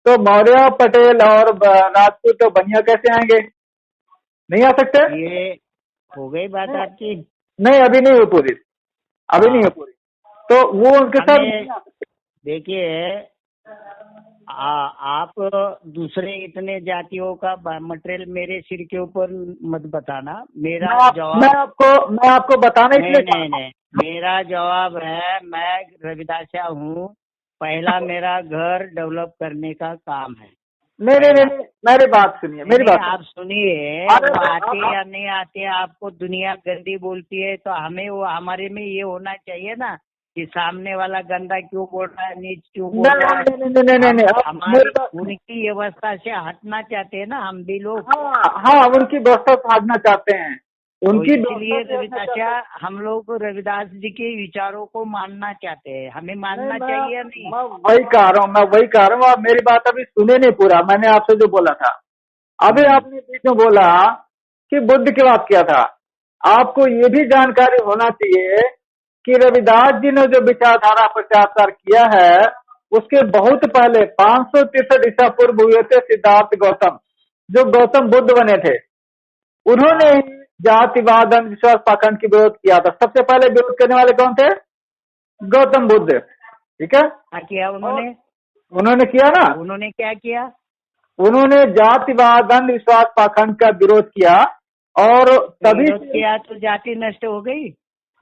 तो मौर्य, पटेल और राजपूत और बनिया कैसे आएंगे? नहीं आ सकते। ये हो गई बात आपकी। नहीं, अभी नहीं हो पूरी, अभी नहीं हो पूरी। तो वो उनके साथ नहीं आ सकते। देखिए, आप दूसरे इतने जातियों का मटेरियल मेरे सिर के ऊपर मत बताना। मेरा जवाब मैं आपको बताने इसलिए नहीं, मेरा जवाब है, मैं रविदासिया हूँ। पहला मेरा घर डेवलप करने का काम है। नहीं, मेरी बात सुनिए, मेरी बात आप सुनिए। आते या नहीं आते, आपको दुनिया गंदी बोलती है, तो हमें वो हमारे में ये होना चाहिए ना कि सामने वाला गंदा क्यों बोल रहा है, नीच क्यों बोल रहा है। नहीं, हमारी उनकी व्यवस्था से हटना चाहते हैं ना हम भी लोग। हाँ, उनकी व्यवस्था से हटना चाहते हैं, उनकी। इसलिए रविदास, हम लोग रविदास जी के विचारों को मानना चाहते हैं, हमें मानना चाहिए नहीं। मैं वही कह रहा हूँ, आप मेरी बात अभी सुने नहीं पूरा। मैंने आपसे जो बोला था, अभी आपने बीच में बोला कि बुद्ध की बात किया था। आपको ये भी जानकारी होना चाहिए कि रविदास जी ने जो विचारधारा प्रचार किया है, उसके बहुत पहले 563 ईसा पूर्व हुए थे सिद्धार्थ गौतम, जो गौतम बुद्ध बने थे। उन्होंने जातिवाद, अंधविश्वास, पाखंड की विरोध किया था। सबसे पहले विरोध करने वाले कौन थे? गौतम बुद्ध। ठीक है। किया उन्होंने किया ना। उन्होंने क्या किया? उन्होंने जातिवाद, अंधविश्वास, पाखंड का विरोध किया, और तभी किया तो जाति नष्ट हो गई।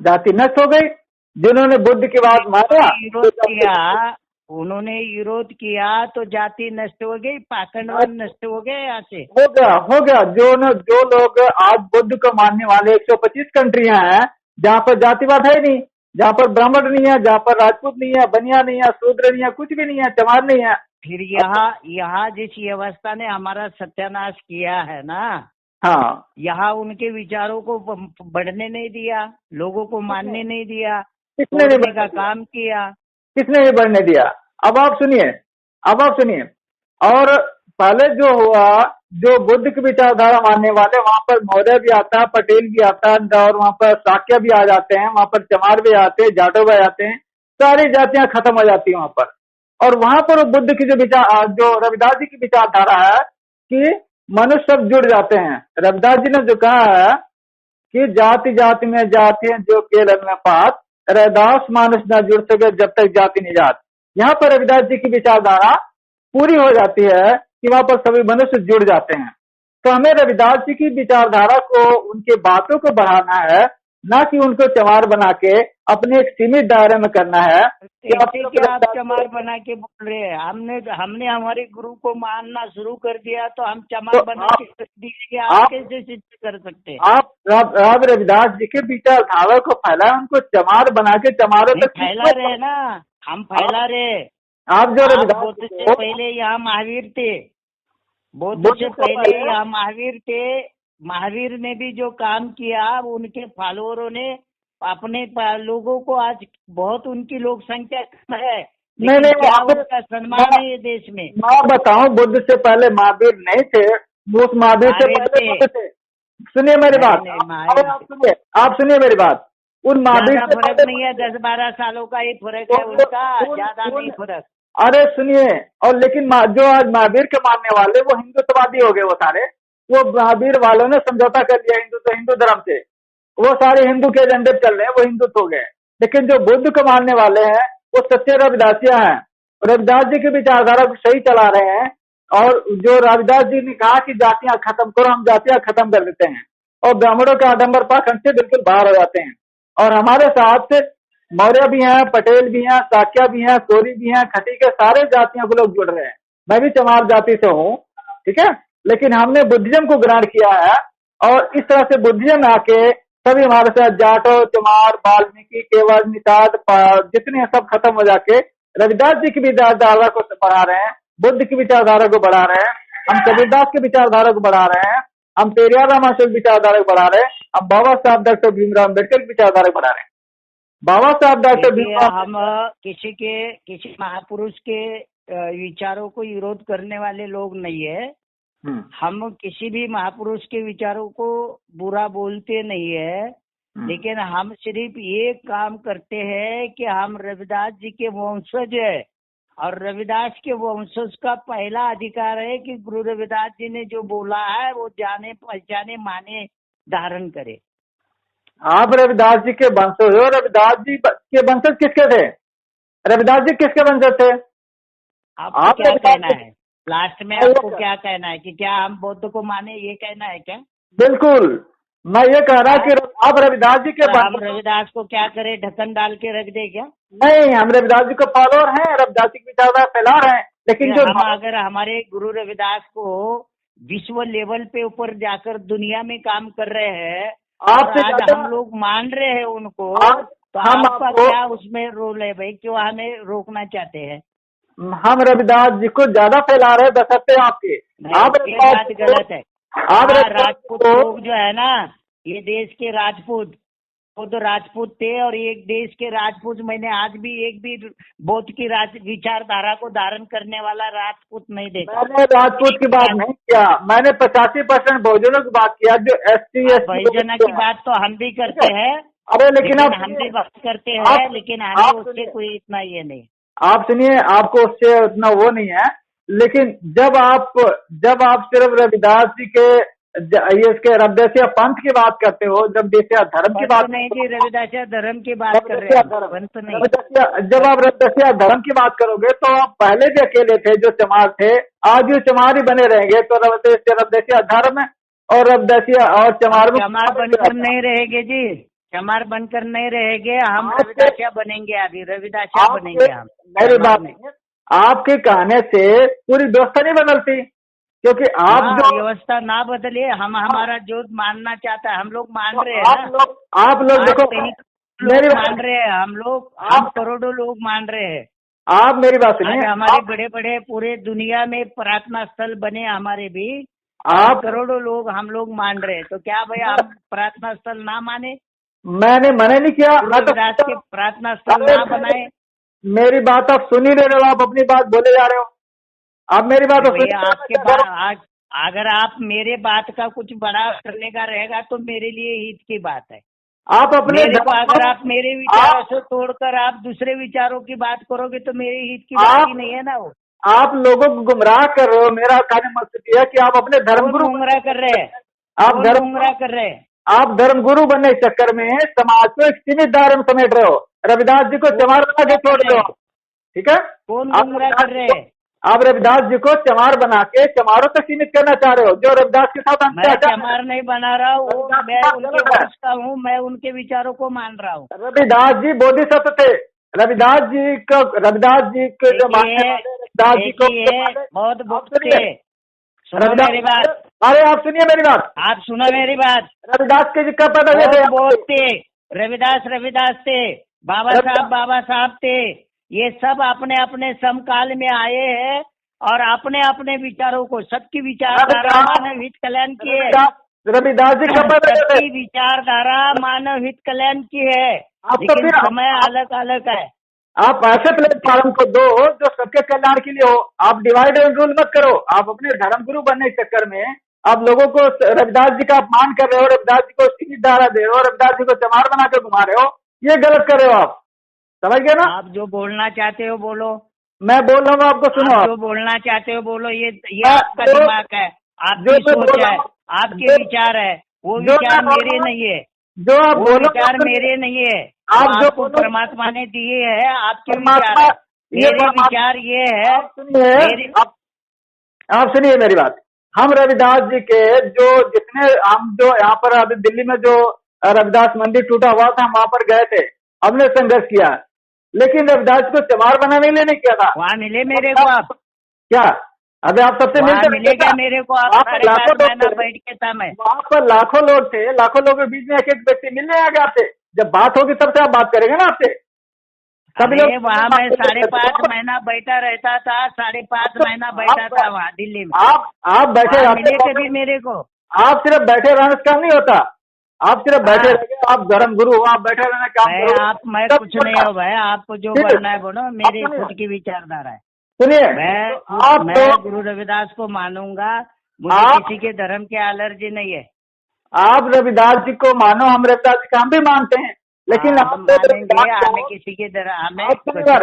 जाति नष्ट हो गई। जिन्होंने बुद्ध की बात माना, उन्होंने विरोध किया तो जाति नष्ट हो गई, पाखंडवाद नष्ट हो गए। यहाँ से हो गया। जो लोग आज बुद्ध को मानने वाले 125 कंट्रियां हैं, जहाँ पर जातिवाद है नहीं, जहाँ पर ब्राह्मण नहीं है, जहाँ पर राजपूत नहीं है, बनिया नहीं है, शूद्र नहीं है, कुछ भी नहीं है, चमार नहीं है, फिर यहाँ जिस व्यवस्था ने हमारा सत्यानाश किया है ना, हाँ, यहाँ उनके विचारों को बढ़ने नहीं दिया, लोगों को मानने नहीं दिया, किसने नहीं तोड़ने का बढ़ने दिया? काम किया। किसने नहीं बढ़ने दिया? अब आप सुनिए। और पहले जो हुआ, जो बुद्ध की विचारधारा मानने वाले, वहाँ पर मौर्य भी आता है, पटेल भी आता है, और वहाँ पर शाक्य भी आ जाते हैं, वहाँ पर चमार भी आते हैं, जाटो भी आते हैं, सारी जातियां खत्म हो जाती हैं वहाँ पर। और वहाँ पर बुद्ध की जो रविदास जी की विचारधारा है कि मनुष्य सब जुड़ जाते हैं। रविदास जी ने जो कहा है कि जाति जाति में जाति है जो केवल में पात, रविदास मानुष न जुड़ सके जब तक जाति नहीं जात। यहाँ पर रविदास जी की विचारधारा पूरी हो जाती है कि वहाँ पर सभी मनुष्य जुड़ जाते हैं। तो हमें रविदास जी की विचारधारा को, उनके बातों को बढ़ाना है, ना कि उनको चमार बना के अपने एक सीमित दायरे में करना है। कैसे क्या आप चमार बना के बोल रहे हैं? हमने हमारे गुरु को मानना शुरू कर दिया तो हम चमार तो बना के रख दिए, आप कैसे सिद्ध कर सकते हैं? आप रविदास जी के विचारधारा को फैला, उनको चमार बना के चमारों तक फैला रहे ना, हम फैला रहे। आप जो रविदास बुद्ध से पहले यहाँ महावीर थे, बुद्ध से पहले यहाँ महावीर थे। महावीर ने भी जो काम किया, उनके फॉलोअरों ने अपने लोगों को, आज बहुत उनकी लोक संख्या कम है, नहीं, क्या उसका सम्मान है ये देश में? मैं बताऊं, बुद्ध से पहले महावीर नहीं थे, उस महावीर से पहले बुद्ध थे। सुनिए मेरी बात, आप सुनिए मेरी बात। उन महावीर से फर्क नहीं है, 10-12 सालों का ही फर्क है उनका, ज्यादा नहीं फर्क। अरे सुनिए, और लेकिन जो आज महावीर के मानने वाले वो हिंदुत्ववादी हो गए, वो सारे, वो महावीर वालों ने समझौता कर लिया हिंदू धर्म से, वो सारे हिंदू के एजेंडे चल रहे हैं, वो हिंदुत्व हो गए। लेकिन जो बुद्ध को मानने वाले हैं वो सच्चे रविदासिया हैं, रविदास जी की विचारधारा को सही चला रहे हैं। और जो रविदास जी ने कहा कि जातियां खत्म करो, हम जातियां खत्म कर देते हैं और ब्राह्मणों के आडंबर पाखंड से बिल्कुल बाहर हो जाते हैं। और हमारे साथ मौर्य भी हैं, पटेल भी हैं, शाक्य भी हैं, कोरी भी हैं, खटी के सारे जातियों को लोग जुड़ रहे हैं। मैं भी चमार जाति से हूँ, ठीक है, लेकिन हमने बुद्धिज्म को ग्रहण किया है। और इस तरह से बुद्धिज्म आके सभी हमारे साथ जाटो, चमार, वाल्मीकि, केवल, निषाद, जितने सब खत्म हो जाके रविदास जी की विचारधारा को बढ़ा रहे हैं, बुद्ध की विचारधारा को बढ़ा रहे हैं, हम कबीरदास की विचारधारा को बढ़ा रहे हैं, हम पेरियार रामाशय की विचारधारा को बढ़ा रहे हैं, हम बाबा साहब डॉक्टर भीमराव अम्बेडकर की विचारधारा को बढ़ा रहे हैं। बाबा साहब डॉक्टर भीमराव, हम किसी महापुरुष के विचारों को विरोध करने वाले लोग नहीं है। हम किसी भी महापुरुष के विचारों को बुरा बोलते नहीं है, लेकिन हम सिर्फ ये काम करते हैं कि हम रविदास जी के वंशज है, और रविदास के वंशज का पहला अधिकार है कि गुरु रविदास जी ने जो बोला है वो जाने पहचाने माने धारण करे। आप रविदास जी के वंशज हो। रविदास जी के वंशज किसके थे? रविदास जी किसके वंशज थे? आपको क्या कहना है लास्ट में? आपको क्या कहना है कि क्या हम बुद्ध को माने, ये कहना है क्या? बिल्कुल, मैं ये कह रहा कि आप रविदास जी के हम रविदास को क्या करें, ढक्कन डाल के रख दे क्या? नहीं, हम रविदास जी को फॉलोअर हैं, रविदास जी की विचारधारा फैला रहे हैं। लेकिन जो हम अगर हमारे गुरु रविदास को विश्व लेवल पे ऊपर जाकर दुनिया में काम कर रहे हैं, आपसे आज हम लोग मान रहे हैं उनको, तो आपका क्या उसमें रोल है भाई? क्यों हमें रोकना चाहते हैं? हम रविदास जी को ज्यादा फैला रहे हैं, बसते आपके। आप बात गलत है। आप राजपूत लोग जो है ना, ये देश के राजपूत खुद राजपूत थे, और एक देश के राजपूत, मैंने आज भी एक भी बौद्ध की विचारधारा को धारण करने वाला राजपूत नहीं देखा। मैंने राजपूत की बात नहीं किया, मैंने 85% बहुजनों की बात किया, जो SC बहुजन की बात तो हम भी करते हैं। अरे लेकिन हम भी बात करते हैं, लेकिन हमें उससे कोई इतना ये नहीं। आप सुनिए, आपको उससे उतना वो नहीं है, लेकिन जब आप सिर्फ रविदास जी के इसके रविदासिया पंथ की बात करते हो, जब रविदासिया धर्म की बात नहीं जी, रविदासिया धर्म की बात कर रहे हैं, पंथ नहीं। जब आप रविदासिया धर्म की बात करोगे तो आप पहले भी अकेले थे जो चमार थे, आज भी चमार ही बने रहेंगे। तो रविदासिया धर्म और रविदासिया और चमार बनकर नहीं रहेंगे जी, चमार बनकर नहीं रहेंगे, हम रविदासिया बनेंगे। अभी रविदासिया बनेंगे हम। मेरी बात नहीं, आपके कहने से पूरी व्यवस्था नहीं बदलती, क्योंकि आप जो व्यवस्था ना बदले, हम हमारा जो मानना चाहता है हम लोग मान रहे हैं। आप लोग देखो, मेरी मान रहे हैं, हम करोड़ों लोग मान रहे हैं। आप मेरी बात आज सुनिए। हमारे बड़े बड़े पूरे दुनिया में प्रार्थना स्थल बने हमारे भी, आप करोड़ों लोग हम लोग मान रहे हैं, तो क्या भाई हम प्रार्थना स्थल ना माने? मैंने मना नहीं किया, मैं तो रविदास के प्रार्थना स्थल ना बनाए? मेरी बात आप सुन ही नहीं रहे हो, आप अपनी बात बोले जा रहे हो। आप मेरी बात तो भैया सुनिए। आपके आज अगर आप मेरे बात का कुछ बड़ा करने का रहेगा तो मेरे लिए हित की बात है। आप अपने मेरे को अगर आप मेरे विचारों से तोड़कर आप दूसरे विचारों की बात करोगे तो मेरे हित की बात ही नहीं है ना वो। आप लोगों को गुमराह कर रहे हो। मेरा कहने मकसद यह है कि आप अपने धर्मगुरु गुमराह कर रहे हैं, आप गुमराह कर रहे हैं। आप धर्मगुरु बनने के चक्कर में समाज को एक सीमित दायरे में समेट रहे हो। रविदास जी को चमार बना के छोड़ रहे हो, ठीक है? कौन आप गुमराह कर रहे हैं? आप रविदास जी को चमार बना के चमारों तक सीमित करना चाह रहे हो, जो रविदास के साथ मैं चमार नहीं बना रहा हूँ, मैं उनके वंश का हूँ, मैं उनके विचारों को मान रहा हूँ। रविदास जी बोधिसत्व थे। रविदास जी के जो मानने वाले रविदास जी को बहुत भक्त थे। सुनो मेरी बात। अरे आप सुनिए मेरी बात। आप सुनो मेरी बात। रविदास के जी का पता बहुत थे रविदास थे, बाबा साहब थे। ये सब अपने अपने समकाल में आए हैं और अपने अपने विचारों को, सबकी विचारधारा मानव हित कल्याण की है। रविदास जी का पता सबकी विचारधारा मानव हित कल्याण की है, लेकिन समय अलग अलग है। आप ऐसे प्लेटफॉर्म को दो जो सबके कल्याण के लिए हो। आप डिवाइड एंड रूल मत करो। आप अपने धर्मगुरु बनने के चक्कर में आप लोगों को रविदास जी का अपमान कर रहे हो, रविदास जी को सीधी धारा दे रहे हो, रविदास जी को चमार बना के घुमा रहे हो। ये गलत कर रहे हो आप, समझ गए ना? आप जो बोलना चाहते हो बोलो। मैं बोल रहा हूँ, आपको सुनो। आप जो बोलना चाहते हो बोलो। ये आपका दिमाग है, आपकी सोच है, आपके विचार है। वो विचार मेरे नहीं है, जो आप वो बोलो विचार मेरे नहीं है। आप जो आपको परमात्मा ने दिए है, आपके विचार है। मेरे विचार ये है। आप सुनिए मेरी बात। हम रविदास जी के हम जो यहाँ पर अभी दिल्ली में जो रविदास मंदिर टूटा हुआ था, हम वहाँ पर गए थे, हमने संघर्ष किया, लेकिन रविदास को चमार बनाने के लिए नहीं किया था। वहाँ मिले मेरे को आप? क्या अभी आप सबसे मिले क्या मेरे को? आप बैठ के था मैं वहाँ पर, लाखों लोग थे, लाखों लोगों के बीच में एक एक व्यक्ति मिलने आ गया आपसे। जब बात होगी तब से आप बात करेंगे ना आपसे। सभी लोग वहाँ मैं 5.5 महीना बैठा रहता था, 5.5 महीना बैठा था वहाँ दिल्ली में। आप बैठे मिले कभी मेरे को? आप सिर्फ बैठे रहने से काम नहीं होता। आप सिर्फ बैठे रहे, आप धर्म गुरु हो, आप बैठे रहना काम। मैं कुछ नहीं हो भाई, आपको जो बोलना है बोलो, मेरी खुद की विचारधारा है। सुनिए, मैं गुरु रविदास को मानूंगा, मुझे किसी के धर्म की एलर्जी नहीं है। आप रविदास जी को मानो, हम रविदास जी का हम भी मानते हैं, लेकिन आप मानेंगे। हमें किसी के हमें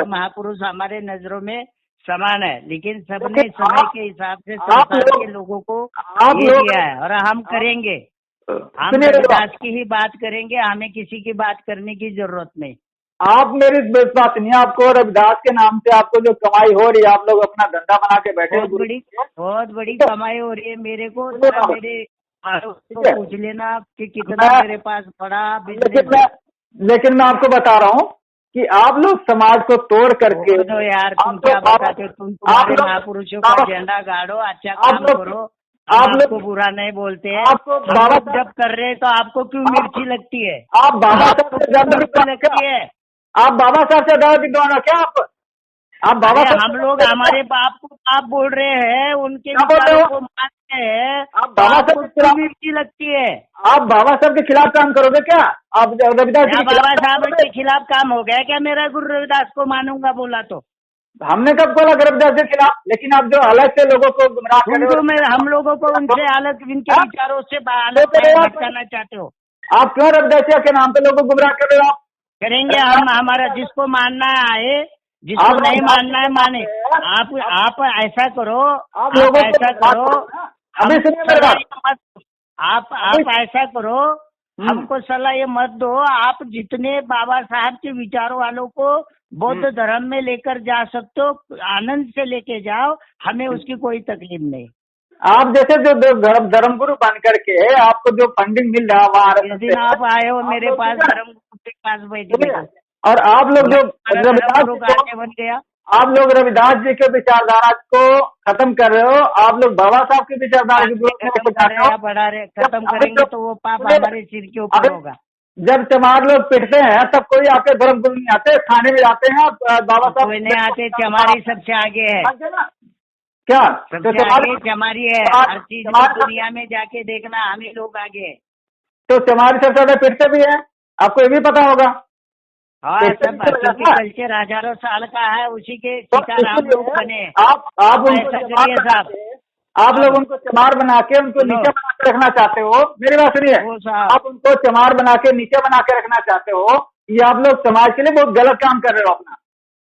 महापुरुष हमारे नजरों में समान है, लेकिन सबने समय के हिसाब से संसार के लोगों को ये दिया है और हम करेंगे। हम रविदास की ही बात करेंगे, हमें किसी की बात करने की जरूरत नहीं। आप मेरी बात नहीं, आपको रविदास के नाम से आपको जो कमाई हो रही है, आप लोग अपना धंधा बना के बैठे हो। बहुत बड़ी कमाई हो रही है मेरे को। मेरे पूछ लेना कि कितना मेरे पास बड़ा बिजनेस। लेकिन मैं आपको बता रहा हूँ कि आप लोग समाज को तोड़ करके तो यार तुम क्या बताते हो? तुम्हारे महापुरुषों का झंडा गाड़ो, अच्छा काम करो, आप लोग को बुरा नहीं बोलते हैं। आपको बाबा जब कर रहे तो आपको क्यों मिर्ची लगती है? आप बाबा साहब लगती है? आप बाबा साहब से दावा दिलवाना क्या? आप बाबा साहब, हम लोग हमारे बाप को आप बोल रहे हैं, उनके विचारों को मानते हैं, आप बाबा साहब के खिलाफ मिर्ची लगती है? आप बाबा साहब के खिलाफ काम करोगे क्या? आप रविदास जी बाबा साहब के खिलाफ काम हो गया क्या? मेरा गुरु रविदास को मानूंगा बोला तो हमने कब बोला रविदास के खिलाफ? लेकिन आप जो अलग से लोगों को गुमराह कर रहे हो, हम लोगों को उनसे अलग, इनके विचारों से अलग भटकाना चाहते हो। आप क्यों रविदासिया के नाम पे लोगों को गुमराह कर रहे हो? आप करेंगे हम, हमारा जिसको मानना है, जिसको नहीं मानना है माने। आप ऐसा करो, आप ऐसा करो, अभी सुनिए मेरी बात। आप ऐसा करो, हमको सलाह ये मत दो। आप जितने बाबा साहब के विचारों वालों को बौद्ध धर्म में लेकर जा सकते हो, आनंद से लेके जाओ, हमें उसकी कोई तकलीफ नहीं। आप जैसे जो धर्मगुरु बन करके आपको जो फंडिंग मिल रहा है वहाँ, दिन आप आए हो मेरे पास धर्मगुरु के पास बैठे, और आप लोग जो बन गया, आप लोग रविदास जी के विचारधारा को खत्म कर रहे हो। आप लोग बाबा साहब की विचारधारा की बढ़ा रहे, खत्म करेंगे तो वो पाप हमारे सिर के ऊपर होगा। जब चमार लोग पिटते हैं तब कोई आपके धर्मगुरु नहीं आते, थाने में जाते हैं बाबा साहब कोई नहीं आते, चमारी सबसे आगे है, क्या सबसे आगे चमारी है, हर चीज में दुनिया में जाके देखना, हम ही लोग आगे। तो चमारी सबसे ज्यादा पिटते भी है, आपको ये भी पता होगा। हाँ, सब क्योंकि कल्चर हजारों साल का है, उसी के शिकार हम लोग बने। आप ऐसा करिए साहब, आप लोग उनको चमार बना के उनको नीचे बना के रखना चाहते हो, मेरी बात सुनिए, आप उनको चमार बना के नीचे बना के रखना चाहते हो, ये आप लोग समाज के लिए बहुत गलत काम कर रहे हो अपना,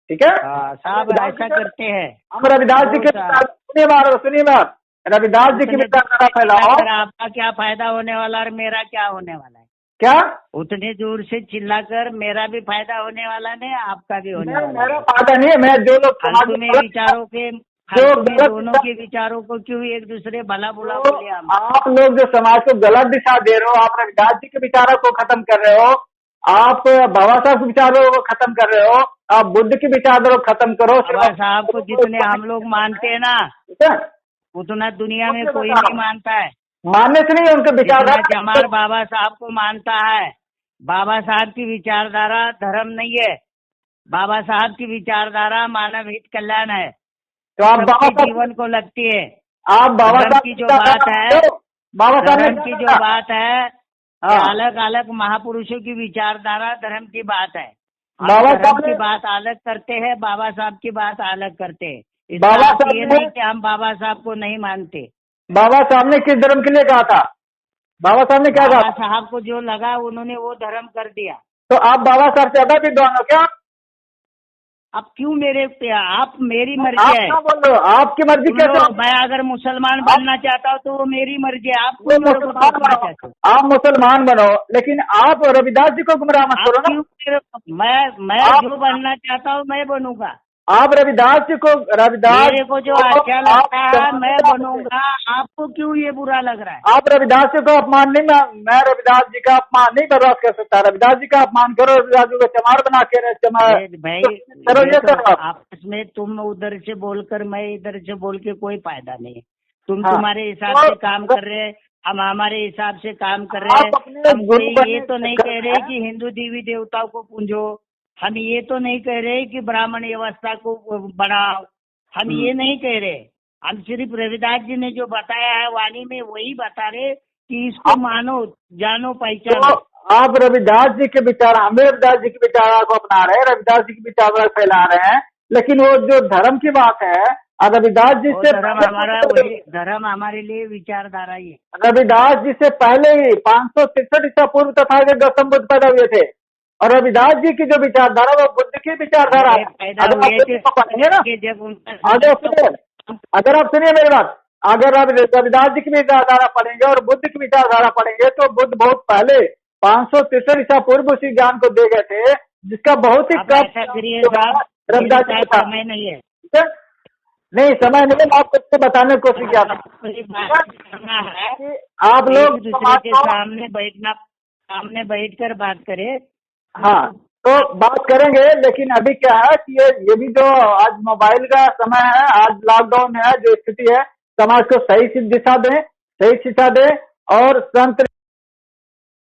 ठीक है साहब, ऐसा करते हैं हम। रविदास जी के सुनिए बात, रविदास जी की विचारधारा फैलाओ। आपका क्या फायदा होने वाला और मेरा क्या होने वाला है? क्या उतने दूर से चिल्लाकर मेरा भी फायदा होने वाला नहीं, आपका भी होने वाला। मेरा फायदा नहीं है, मैं जो लोग विचारों के दोनों के विचारों को क्यों एक दूसरे भला बुला बोले? आप लोग जो समाज को गलत दिशा दे रहे हो, आप रविदास जी के विचारों को खत्म कर रहे हो, आप बाबा साहब के विचारों को खत्म कर रहे हो, आप बुद्ध की विचारों को खत्म करो। बाबा साहब को जितने हम लोग मानते हैं ना, उतना दुनिया में कोई नहीं मानता है। मानने से नहीं, उनके विचारधारा चमार बाबा साहब को मानता है। बाबा साहब की विचारधारा धर्म नहीं है, बाबा साहब की विचारधारा मानव हित कल्याण है, तो आप बाबा जीवन को लगती है। आप बाबा साहब की जो बात है, बाबा साहब की जो बात है, अलग अलग महापुरुषों की विचारधारा धर्म की बात है। बाबा धर्म की बात अलग करते हैं, बाबा साहब की बात अलग करते हैं। बाबा साहब ये नहीं कि हम बाबा साहब को नहीं मानते। बाबा साहब ने किस धर्म के लिए कहा था? बाबा साहब ने क्या कहा? बाबा साहब को जो लगा उन्होंने वो धर्म कर दिया। तो आप बाबा साहब से ज्यादा विद्वान हो क्या? अब क्यों मेरे पे, आप मेरी मर्जी है। आप बोल रहे हो, आपकी मर्जी कैसे? मैं अगर मुसलमान बनना चाहता हूँ तो वो मेरी मर्जी है, आप आप मुसलमान बनो, लेकिन आप रविदास जी को गुमराह मत करो ना। मैं जो बनना चाहता हूँ मैं बनूंगा। आप रविदास जी को, मेरे को जो अच्छा लगता है मैं बनूंगा, आपको क्यों ये बुरा लग रहा है? आप रविदास जी को अपमान नहीं, मैं रविदास जी का अपमान नहीं बर्दाश्त कर सकता। रविदास जी का अपमान करो, रविदास जी को चमार बना के भाई करो, ये करो। आपस में तुम उधर से बोलकर मैं इधर से बोल के कोई फायदा नहीं है। तुम्हारे हिसाब से काम कर रहे हैं, हम हमारे हिसाब से काम कर रहे हैं। हम ये तो नहीं कह रहे कि हिंदू देवी देवताओं को पूजो, हम ये तो नहीं कह रहे कि ब्राह्मण व्यवस्था को बढ़ाओ, हम ये नहीं कह रहे। हम सिर्फ रविदास जी ने जो बताया है वाणी में वही बता रहे कि इसको मानो, जानो, पहचानो। आप रविदास जी के विचार, हम रविदास जी की विचारधारा को अपना रहे हैं, रविदास जी की विचारधारा फैला रहे हैं, लेकिन वो जो धर्म की बात है, रविदास जी से धर्म हमारे लिए विचारधारा ही है। रविदास जी से पहले ही 563 ईसा पूर्व तथागत गौतम बुद्ध पैदा हुए थे, और रविदास जी की जो विचारधारा वो बुद्ध की विचारधारा है। अगर आप सुनिए मेरी बात, अगर आप रविदास जी की विचारधारा पढ़ेंगे और बुद्ध की विचारधारा पढ़ेंगे तो बुद्ध बहुत पहले 563 ईसा पूर्व उसी ज्ञान को दे गए थे, जिसका बहुत ही कम रविदास जी का समय नहीं है। नहीं, समय नहीं, आपको बताने की कोशिश किया था। आप लोग दूसरे के सामने बैठकर बात करें। हाँ, तो बात करेंगे, लेकिन अभी क्या है कि ये भी जो आज मोबाइल का समय है, आज लॉकडाउन है, जो स्थिति है, समाज को सही दिशा दें, सही शिक्षा दें और संत